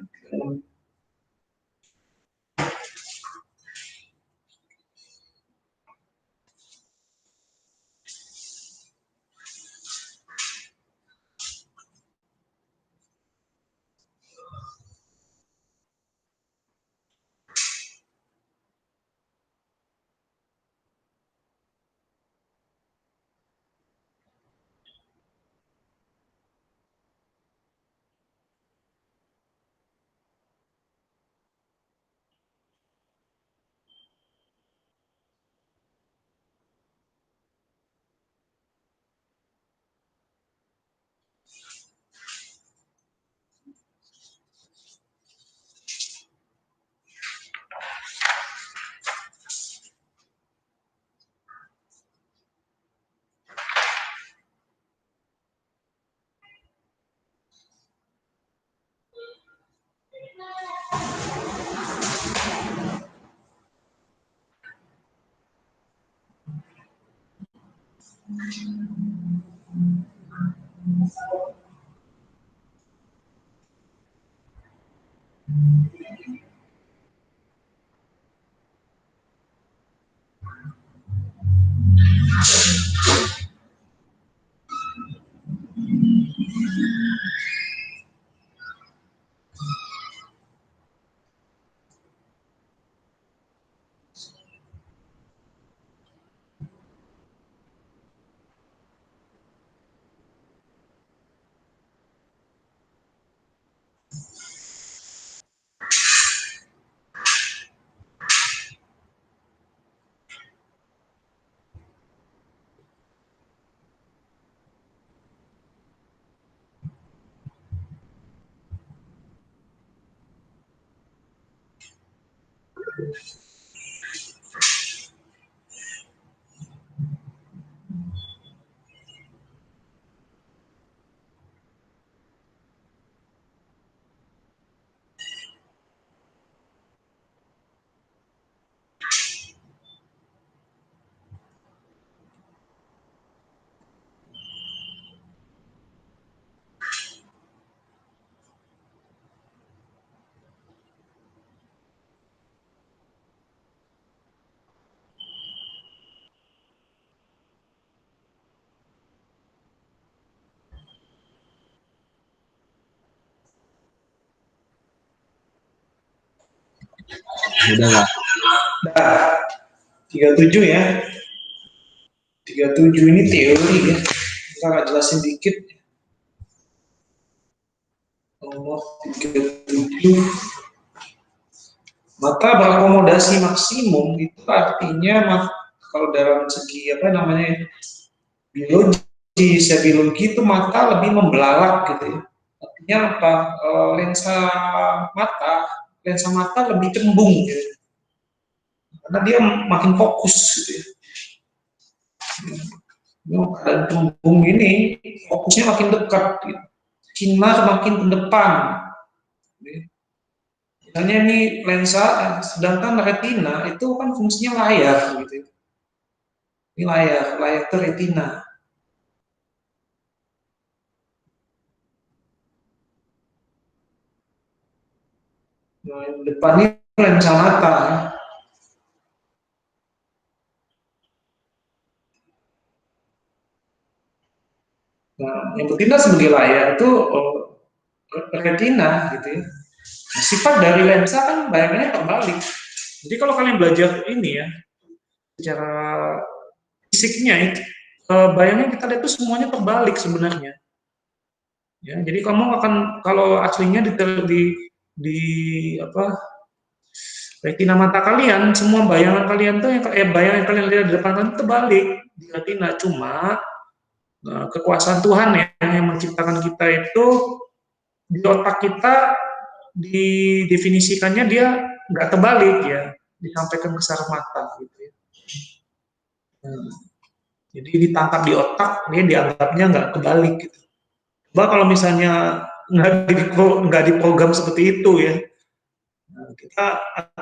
Udah Kak. Nah, 37 ya. 37 ini teori ya. Kita nggak jelasin dikit. Nomor 37. Maka berakomodasi maksimum itu artinya kalau dalam segi apa namanya biologi, biologi itu mata lebih membelalak gitu ya. Artinya apa? Mata, lensa mata lebih cembung gitu. Karena dia makin fokus gitu ya. Dan cembung ini fokusnya makin dekat gitu. sinar makin ke depan. Misalnya ini lensa, sedangkan retina itu kan fungsinya layar, gitu. Ini layar itu retina. Nah, yang depan ini lensa mata. Ya. Nah, yang betina sebagai layar itu retina, gitu ya. Nah, sifat dari lensa kan bayangannya terbalik. Jadi kalau kalian belajar ini ya, secara fisiknya itu, bayangan kita lihat itu semuanya terbalik sebenarnya. Ya, jadi kamu akan kalau aslinya di apa retina mata kalian, semua bayangan kalian tuh yang bayangan kalian lihat di depan kalian itu terbalik di retina. Cuma kekuasaan Tuhan ya, yang menciptakan kita itu di otak kita didefinisikannya dia nggak terbalik ya, disampaikan ke saraf mata gitu ya. Hmm. Jadi ditangkap di otak, dia dianggapnya nggak kebalik gitu. Coba kalau misalnya nggak diprogram seperti itu ya, nah, kita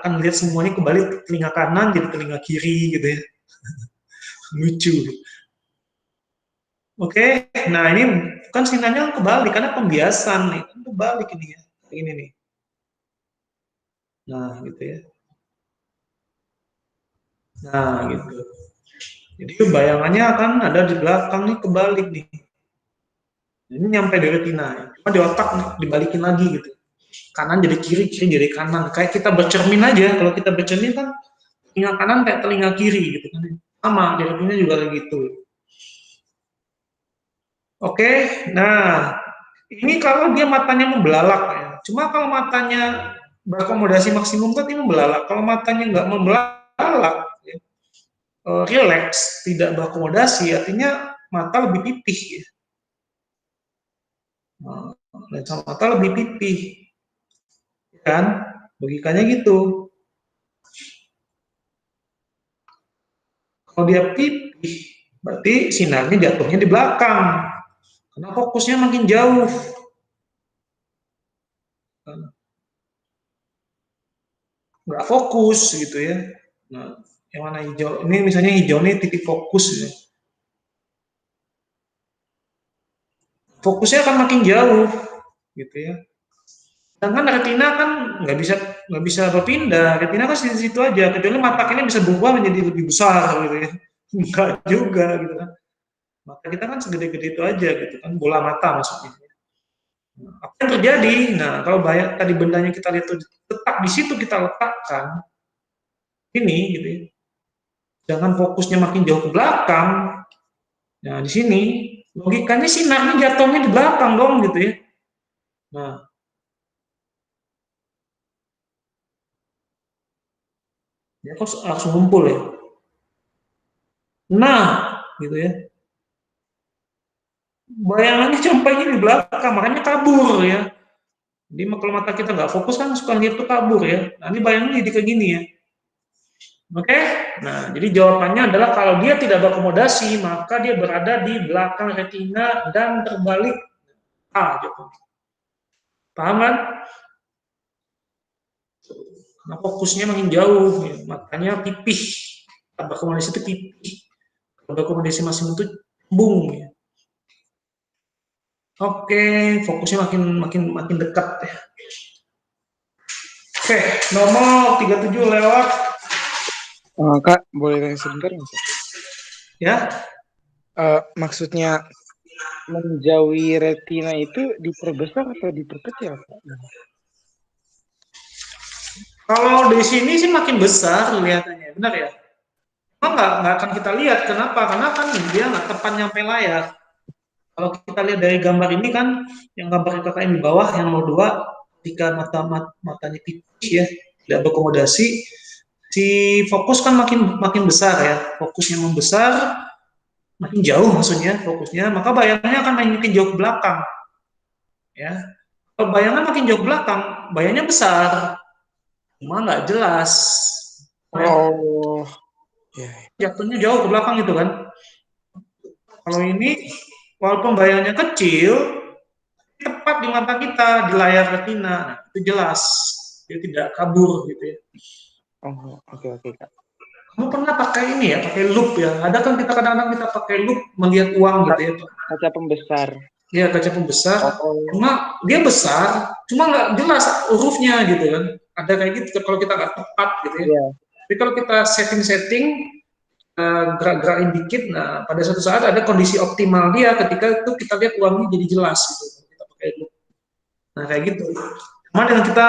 akan lihat semuanya kebalik, telinga kanan jadi telinga kiri gitu ya. Lucu. Oke, nah ini kan sinarnya kebalik karena pembiasan nih, kan kebalik ini ya, ini nih. Nah, gitu ya. Nah, gitu. Jadi bayangannya akan ada di belakang nih kebalik nih. Ini nyampe di retina, ya. Cuma di otak nih, dibalikin lagi gitu. Kanan jadi kiri, kiri jadi kanan. Kayak kita bercermin aja. Kalau kita bercermin kan telinga kanan kayak telinga kiri gitu kan. Sama, di retina juga kayak gitu. Oke, nah ini kalau dia matanya membelalak ya. Cuma kalau matanya berakomodasi maksimum tadi membelalak. Kalau matanya nggak membelalak, ya, relax, tidak berakomodasi, artinya mata lebih pipih. Ya. Nah, lensa mata lebih pipih, kan? Logikanya gitu. Kalau dia pipih, berarti sinarnya jatuhnya di belakang. Karena fokusnya makin jauh. Nggak fokus gitu ya. Nah, yang mana hijau? Ini misalnya hijau ini titik fokus. Ya. Fokusnya akan makin jauh gitu ya. Sedangkan retina kan nggak bisa berpindah. Retina kan situ aja. Kecuali mata kita bisa berubah menjadi lebih besar gitu ya. Enggak juga gitu kan. Mata kita kan segede-gede itu aja gitu kan. Bola mata maksudnya. Nah, apa yang terjadi? Nah, kalau banyak tadi bendanya kita lihat itu tetap di situ kita letakkan ini gitu ya. Jangan fokusnya makin jauh ke belakang. Nah, di sini logikanya sinarnya jatuhnya di belakang dong gitu ya. Nah, dia kok langsung ngumpul ya. Nah, gitu ya. Bayangannya sampainya di belakang, makanya kabur ya. Jadi kalau mata kita nggak fokus kan suka lihat tuh kabur ya. Nah, ini bayangannya jadi kayak gini ya. Oke? Nah, jadi jawabannya adalah kalau dia tidak berakomodasi, maka dia berada di belakang retina dan terbalik. Ah, jawabannya. Paham kan? Karena fokusnya makin jauh, ya. Matanya pipih. Berakomodasi itu pipih. Kalau berakomodasi masih itu bung ya. Oke, fokusnya makin makin makin dekat ya. Oke, nomor 37 lewat. Kak, boleh tanya sebentar nggak, Kak? Ya, Maksudnya menjauhi retina itu diperbesar atau diperkecil, Kak? kalau di sini sih makin besar kelihatannya, benar ya? Emang nggak akan kita lihat, kenapa? Karena kan dia nggak tepat nyampe layar. Kalau kita lihat dari gambar ini kan, yang gambar KKM di bawah, yang nomor 2, ketika matanya tipis ya, tidak berakomodasi, si fokus kan makin makin besar ya, fokusnya membesar, makin jauh maksudnya fokusnya, maka bayangannya akan makin jauh ke belakang. Ya, kalau bayangan makin jauh ke belakang, bayangnya besar, cuma nggak jelas. Oh, ya. Jatuhnya jauh ke belakang gitu kan. Kalau ini, walaupun bayangannya kecil, tepat di mata kita, di layar retina. Nah, itu jelas, dia tidak kabur gitu ya. Oh, oke Kak. Kamu pernah pakai ini ya, pakai loop ya? Ada kan kita kadang-kadang kita pakai loop melihat uang gitu ya, Pak. Kaca pembesar. Iya, kaca pembesar. Oh, Cuma dia besar, cuma nggak jelas hurufnya gitu kan. Ada kayak gitu kalau kita nggak tepat gitu ya. iya. Tapi kalau kita setting gerak-gerakin dikit, nah pada suatu saat ada kondisi optimal dia ketika itu kita lihat uangnya jadi jelas gitu. Kita pakai loop. Nah kayak gitu. Sama dengan kita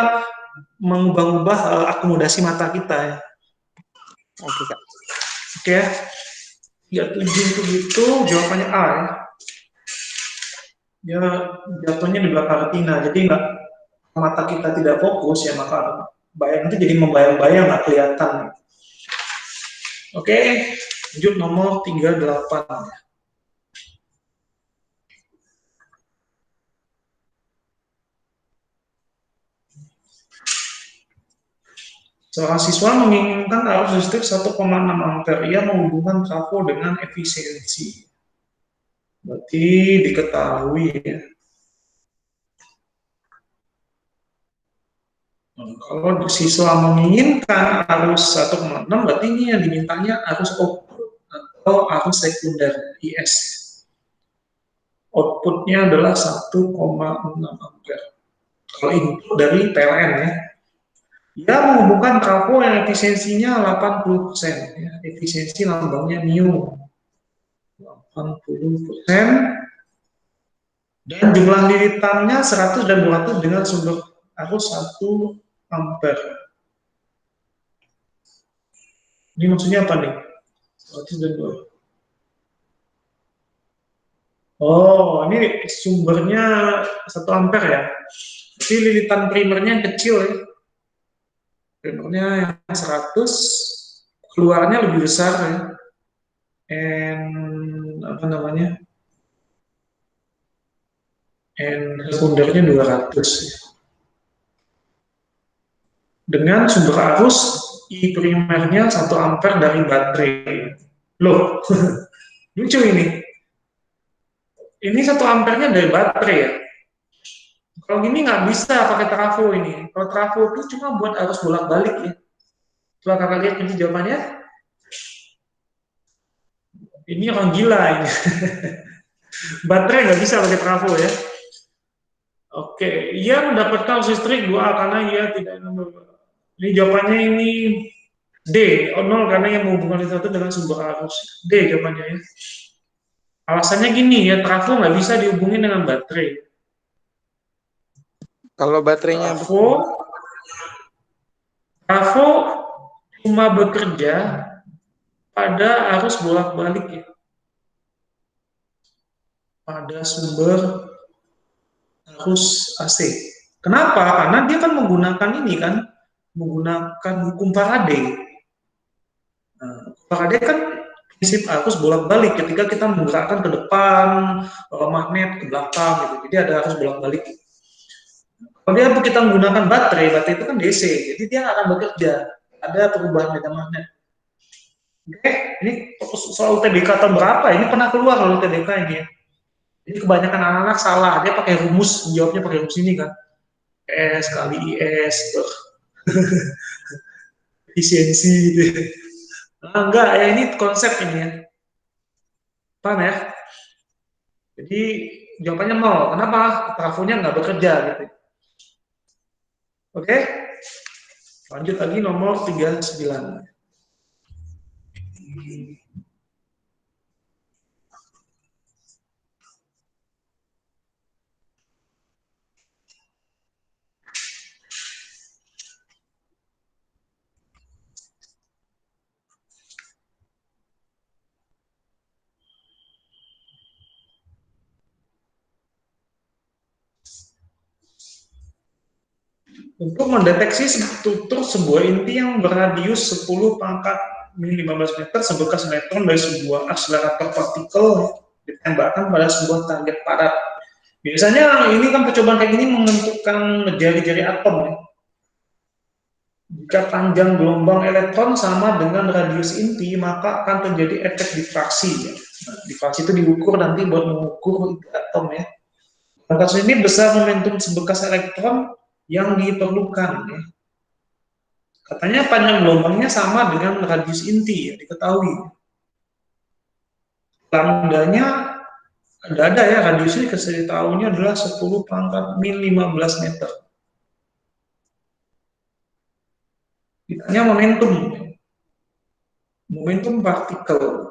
mengubah-ubah akomodasi mata kita ya. Oke Kak. Oke ya. Ya 7 itu gitu, jawabannya A ya. Dia jatuhnya di belakang retina, jadi nggak mata kita tidak fokus ya maka bayang itu jadi membayang-bayang nggak kelihatan. Oke, lanjut nomor 38. Seorang siswa menginginkan arus listrik 1,6 ampere. Ia menghubungkan trafo dengan efisiensi. Berarti diketahui ya. Kalau siswa menginginkan arus 1,6 berarti ini yang dimintanya arus output atau arus sekunder IS. Outputnya adalah 1,6 ampere. Kalau input dari PLN ya. Ia menghubungkan trafo yang efisiensinya 80%. Ya. Efisiensi lambangnya mu. 80%. Dan jumlah lilitannya 100 dan 200 dengan sumber arus 1 ampere. Ini maksudnya apa nih? 100 dan 200. Oh, ini sumbernya 1 ampere ya. Jadi lilitan primernya yang kecil ya. Primernya yang 100, keluarnya lebih besar ya. Apa namanya? Sekundernya 200 ya. Dengan sumber arus I primernya 1 ampere dari baterai. Loh, lucu ini. Ini 1 ampernya dari baterai ya. Kalau gini nggak bisa pakai trafo ini. Kalau trafo itu cuma buat arus bolak-balik ya. Coba kakak lihat ini jawabannya. Ini orang gila ini. Baterai nggak bisa pakai trafo ya. Oke, ia mendapatkan arus listrik 2A karena ia tidak. Ini jawabannya ini D, 0 karena yang menghubungkan itu dengan sumber arus. D jawabannya ya. Alasannya gini ya, trafo nggak bisa dihubungin dengan baterai. Kalau baterainya trafo cuma bekerja pada arus bolak-balik ya. Pada sumber arus AC. Kenapa? Karena dia kan menggunakan ini kan, menggunakan hukum Faraday. Nah, Faraday kan prinsip arus bolak-balik ketika kita menggerakkan ke depan, magnet ke belakang gitu. Jadi ada arus bolak-balik. Kalau kita menggunakan baterai itu kan DC, jadi dia akan bekerja. Ada perubahan medan magnet. Oke, ini soal UTBK tahun berapa? Ini pernah keluar loh UTBK ini ya. Jadi kebanyakan anak-anak salah, dia pakai rumus, jawabnya pakai rumus ini kan. S kali IS, efisiensi gitu. Nah, enggak, ya ini konsep ini ya. Paham ya? Jadi jawabannya 0. Kenapa? Trafonya nggak bekerja gitu. Oke? Lanjut lagi nomor 39. Untuk mendeteksi struktur sebuah inti yang beradius 10 pangkat min 15 meter sebekas elektron dari sebuah akselerator partikel ditembakkan pada sebuah target padat. Biasanya ini kan percobaan kayak gini menentukan jari-jari atom ya. Jika panjang gelombang elektron sama dengan radius inti, maka akan terjadi efek difraksi ya. Nah, difraksi itu diukur nanti buat mengukur atom ya. Dalam kasus ini besar momentum sebekas elektron yang diperlukan. Ya. Katanya panjang gelombangnya sama dengan radius inti, ya, diketahui. Lambdanya ada ya, radiusnya dikasih tahunya adalah 10 pangkat min 15 meter. Ditanya momentum partikel.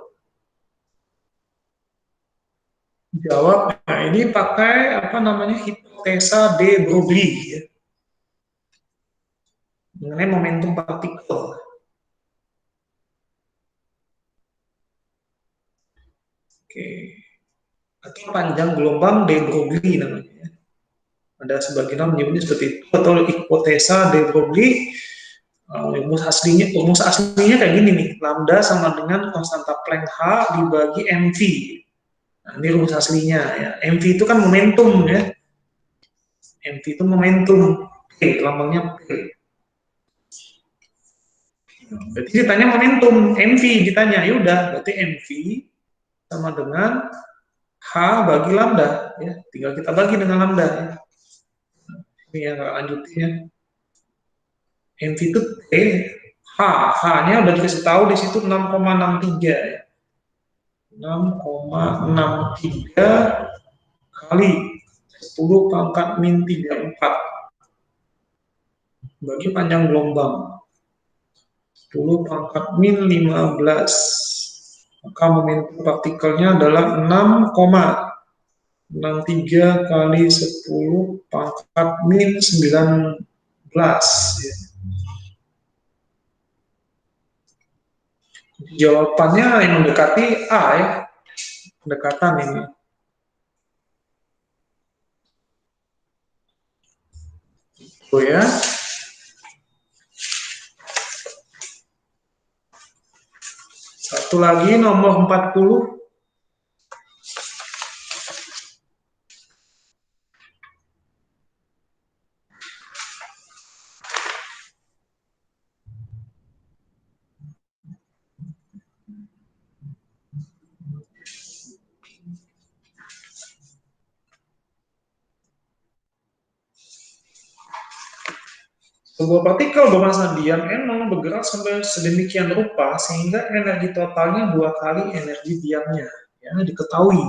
Jawab, nah ini pakai apa namanya hipotesa de Broglie ya. Mengenai momentum partikel. Oke. Atau panjang gelombang de Broglie namanya. Ada sebagian orang menyebutnya seperti itu, atau hipotesa de Broglie. Rumus aslinya kayak gini nih, lambda sama dengan konstanta Planck H dibagi mv. Nah, ini rumus aslinya ya. MV itu kan momentum ya. MV itu momentum, P, lambangnya P. Berarti ditanya momentum, MV ditanya, ya udah, berarti MV sama dengan H bagi lambda ya. Tinggal kita bagi dengan lambda ya. Ini ya lanjutnya. MV itu P, H-nya udah dikasih tahu di situ 6,63 ya. 6,63 kali 10 pangkat min 34 bagi panjang gelombang 10 pangkat min 15, maka momentum partikelnya adalah 6,63 kali 10 pangkat min 19 ya. Jawabannya yang mendekati A ya, pendekatan ini. Oh ya. Satu lagi nomor 40. Sebuah partikel bermasa diam N0 bergerak sampai sedemikian rupa sehingga energi totalnya 2 kali energi diamnya. Ya, diketahui.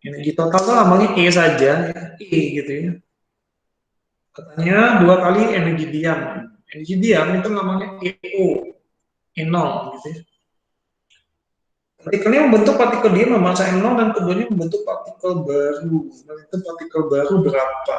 Energi total itu lambangnya E saja, ya. E gitu ya. Katanya 2 kali energi diam. Energi diam itu namanya EO, E0 gitu ya. Partikelnya membentuk partikel diam bermasa M0 dan kemudian membentuk partikel baru. Nah, itu partikel baru berapa?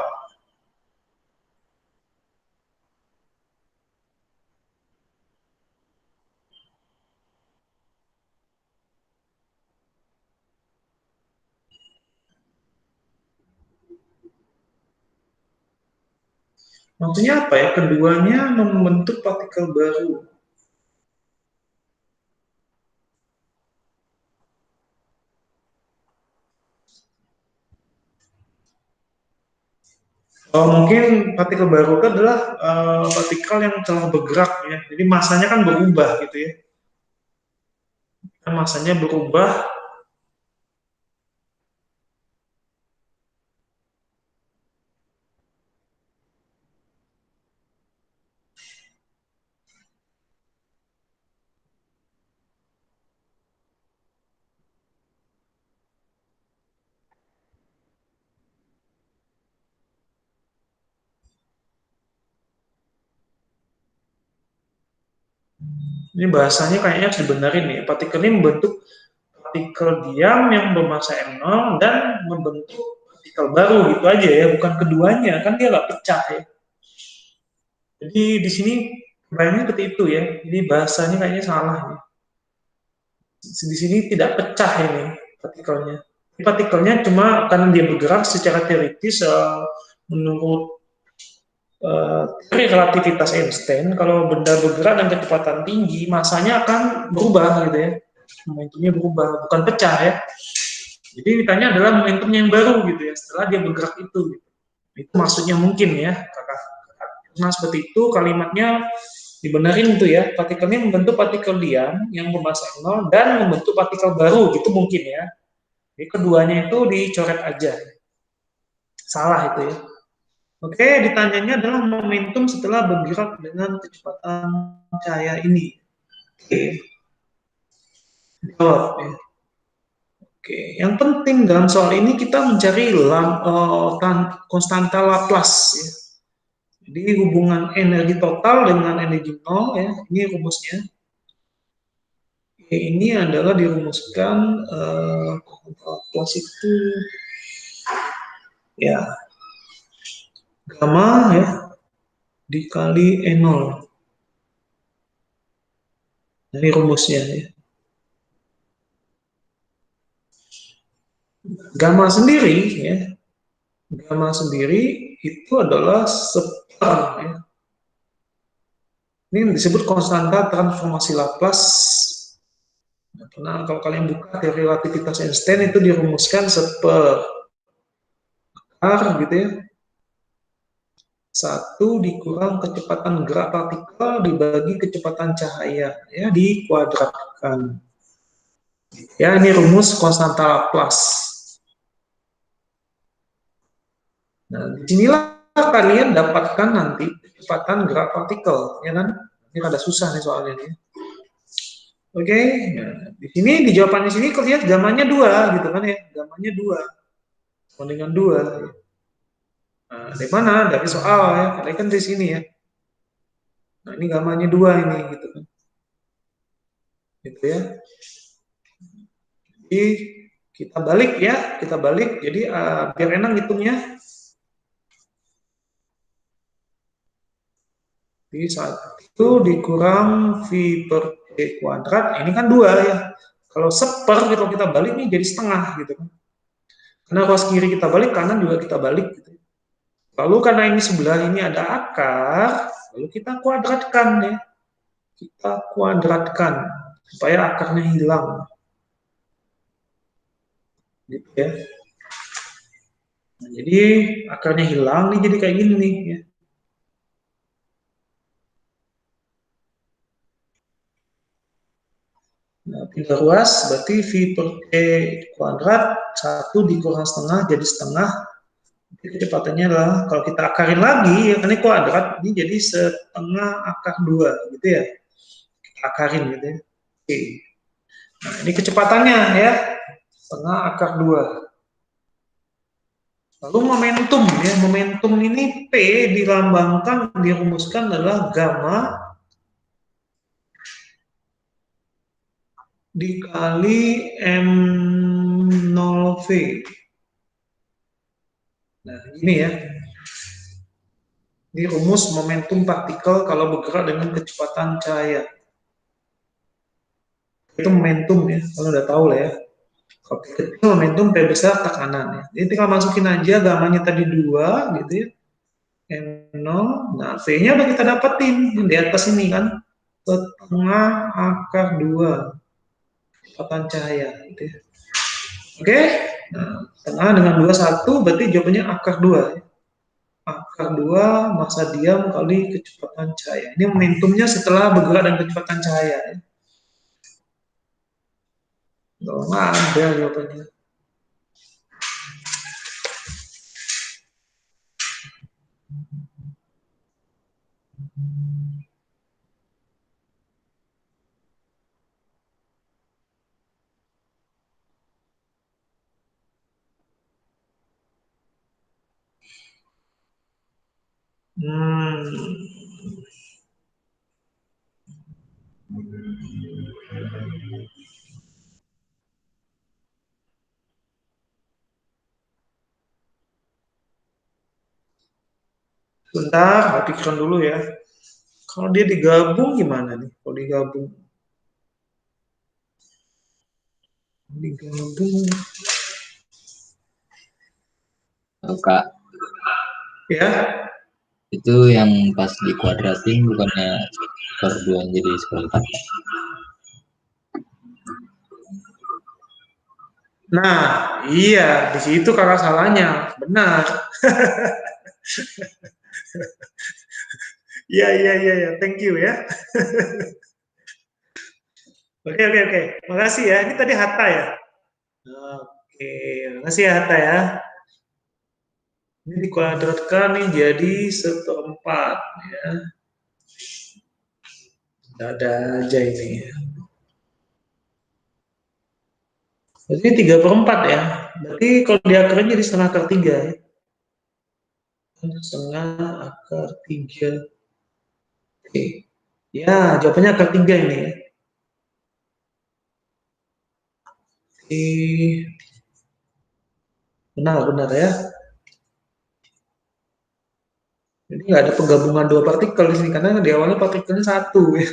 Maksudnya apa ya? Keduanya membentuk partikel baru. Mungkin partikel baru itu adalah partikel yang telah bergerak ya. Jadi masanya kan berubah gitu ya. Kan masanya berubah. Ini bahasanya kayaknya harus dibenerin nih. Partikel ini membentuk partikel diam yang bermasa M0 dan membentuk partikel baru gitu aja ya, bukan keduanya, kan dia nggak pecah ya. Jadi di sini kayaknya seperti itu ya. Ini bahasanya kayaknya salah nih. Di sini tidak pecah ini partikelnya. Ini partikelnya cuma karena dia bergerak secara teoritis menurut teori relativitas Einstein, kalau benda bergerak dengan kecepatan tinggi, masanya akan berubah gitu ya. Momentumnya berubah, bukan pecah ya. Jadi ditanya adalah momentumnya yang baru gitu ya, setelah dia bergerak itu. Gitu. Itu maksudnya mungkin ya, kakak. Nah seperti itu kalimatnya dibenerin itu ya, partikelnya membentuk partikel diam yang bermassa nol dan membentuk partikel baru gitu mungkin ya. Jadi keduanya itu dicoret aja. Salah itu ya. Oke, ditanyanya adalah momentum setelah bergerak dengan kecepatan cahaya ini. Oke, jawab ya. Oke, yang penting dalam soal ini kita mencari konstanta Laplace ya. Jadi hubungan energi total dengan energi nol ya, ini rumusnya. Ini adalah dirumuskan Laplace itu ya gamma ya dikali E0. Ini rumusnya ya. Gamma sendiri ya, gamma sendiri itu adalah seper ya. Ini disebut konstanta transformasi Laplace. Nah, kalau kalian buka teori relativitas Einstein itu dirumuskan seper R gitu ya. 1 dikurang kecepatan gerak partikel dibagi kecepatan cahaya ya dikuadratkan. Ya, ini rumus konstanta Laplace. Nah, disinilah kalian dapatkan nanti kecepatan gerak partikel, ya kan? Ini rada susah nih soalnya nih. Oke, nah, di sini di jawaban di sini kelihatan gamanya 2 gitu kan ya, gamanya 2, sama dengan 2. Nah, dari mana? Dari soal ya, kalian kan di sini ya. Nah, ini gamanya 2 ini gitu kan. Gitu ya. Jadi kita balik ya, kita balik. Jadi biar enak hitungnya. Jadi 1 dikurang V per T kuadrat, ini kan 2 ya. Kalau seper, kalau kita balik nih jadi setengah gitu kan. Karena ruas kiri kita balik, kanan juga kita balik gitu. Lalu karena ini sebelah ini ada akar, lalu kita kuadratkan ya. Kita kuadratkan supaya akarnya hilang. Gitu ya. Nah, jadi akarnya hilang nih jadi kayak gini nih ya. Nah, pindah ruas berarti V per T kuadrat 1 dikurang setengah jadi setengah. Jadi kecepatannya adalah kalau kita akarin lagi ya kan ini kuadrat ini jadi setengah akar 2 gitu ya. Kita akarin gitu ya. Oke. Nah, ini kecepatannya ya. Setengah akar 2. Lalu momentum ya, momentum ini P dilambangkan, dirumuskan adalah gamma dikali M0V. Nah, ini ya. Ini rumus momentum partikel kalau bergerak dengan kecepatan cahaya. Itu momentum ya, kalau udah tahu lah ya. Kalau P kecil momentum, P besar tekanan ya. Jadi tinggal masukin aja gamanya tadi 2 gitu ya. M0, nah V-nya udah kita dapetin di atas ini kan. Setengah akar 2 kecepatan cahaya gitu ya. Oke, nah, setengah dengan 21 berarti jawabannya akar 2 ya. Akar 2 massa diam kali kecepatan cahaya. Ini momentumnya setelah bergerak dengan kecepatan cahaya ya. Nggak ada jawabannya. Bentar, pikirkan dulu ya. Kalau dia digabung gimana nih? Kalau digabung, Oh, Kak, ya. itu yang pas dikuadratin bukannya per 2 jadi seperempat. Nah, iya, di situ kakak salahnya, benar. Iya, iya, iya, ya. Thank you ya. Oke, oke, oke. Makasih ya. Ini tadi Hatta ya. Oke. Oke, makasih ya Hatta ya. Ini dikuadratkan nih jadi 1/4 ya. Ada aja ini. Berarti 3/4 ya. Berarti kalau diakarnya jadi setengah akar 3 ya. Setengah akar 3. Oke. Ya, jawabannya akar 3 ini ya. Benar-benar ya. Jadi nggak ada penggabungan dua partikel di sini karena di awalnya partikelnya satu ya.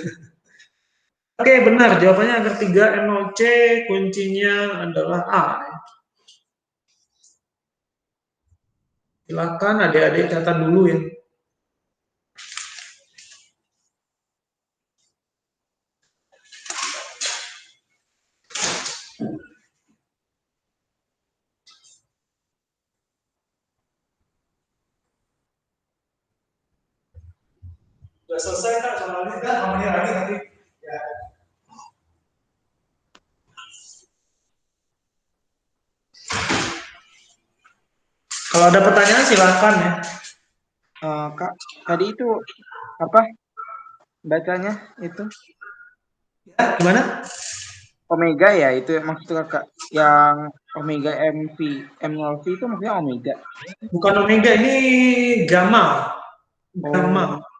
Oke, benar. Jawabannya akar 3 NOC kuncinya adalah A. Silakan adik-adik catat dulu ya. Sudah selesai Kak soalnya kan namanya lagi nanti. Ya. Kalau ada pertanyaan silakan ya. Kak, tadi itu apa bacanya itu Ya, gimana? omega ya itu maksud kakak yang omega M0V itu maksudnya omega. Bukan omega, ini gamma. Gamma. Oh,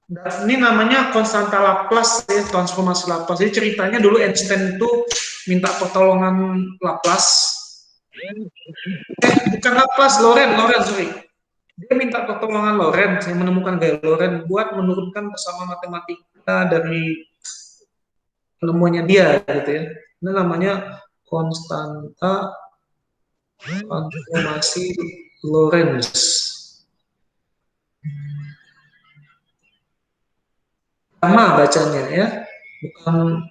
Dan ini namanya konstanta Laplace ya, transformasi Laplace. Jadi ceritanya dulu Einstein itu minta pertolongan Laplace. Bukan Laplace, Lorentz, sorry. Dia minta pertolongan Lorentz yang menemukan gaya Lorentz buat menurunkan persamaan matematika dari penemuannya dia gitu ya. Ini namanya konstanta transformasi Lorentz. Gamma bacanya ya. Bukan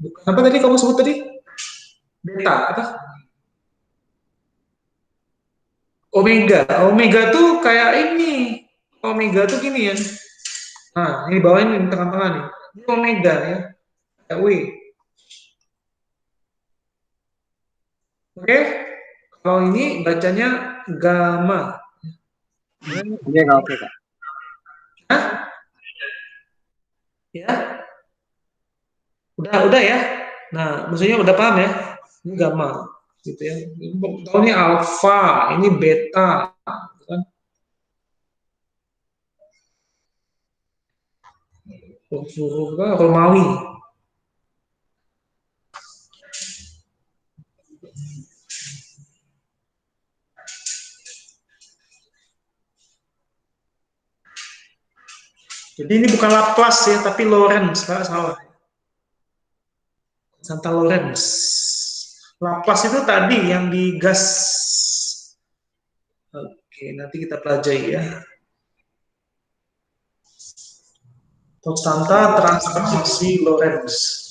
bukan apa tadi kamu sebut tadi? Beta apa? Omega. Omega tuh kayak ini. Omega tuh gini ya. Nah, ini bawain di tengah-tengah nih. Ini omega ya. Kayak W. Oke. Kalau ini bacanya gamma. oke kak. Hah? Ya, udah ya. Nah, maksudnya udah paham ya? Ini gamma, gitu ya. Kalau ini alfa, ini beta, gitu kan? Huruf Romawi. Jadi ini bukan Laplace ya, tapi Lorentz, salah. Santa Lorentz. Laplace itu tadi yang di gas. Oke, nanti kita pelajari ya. Konstanta transformasi Lorentz.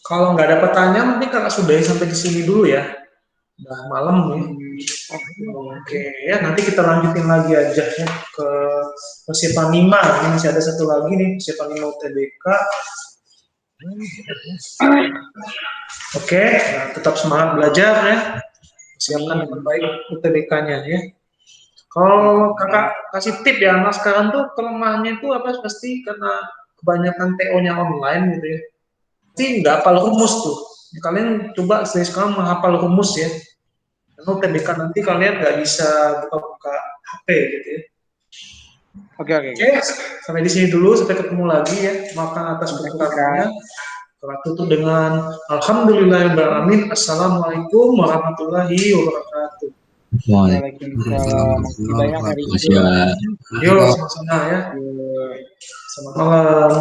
Kalau nggak ada pertanyaan, mungkin kakak sudahi sampai di sini dulu ya. Udah malam nih. Oke, ya nanti kita lanjutin lagi aja ya ke persiapan 5. Ini masih ada satu lagi nih, persiapan 5 UTBK. Oke, nah, tetap semangat belajar ya. Siapkan dengan baik UTBK-nya ya. Kalau kakak kasih tip ya, nah sekarang tuh kelemahannya itu apa? Pasti karena kebanyakan TO-nya online gitu ya. Pasti nggak hafal rumus tuh. Kalian coba sekarang menghafal rumus ya. Karena UTBK nanti kalian nggak bisa buka-buka HP gitu ya. Oke. Sampai di sini dulu, sampai ketemu lagi ya. Maafkan atas perkataannya. Kita tutup dengan Alhamdulillahirrahmanirrahim. Assalamualaikum warahmatullahi wabarakatuh. Waalaikumsalam. Makasih banyak hari ini. Masih Yuk, sama-sama ya. Selamat malam.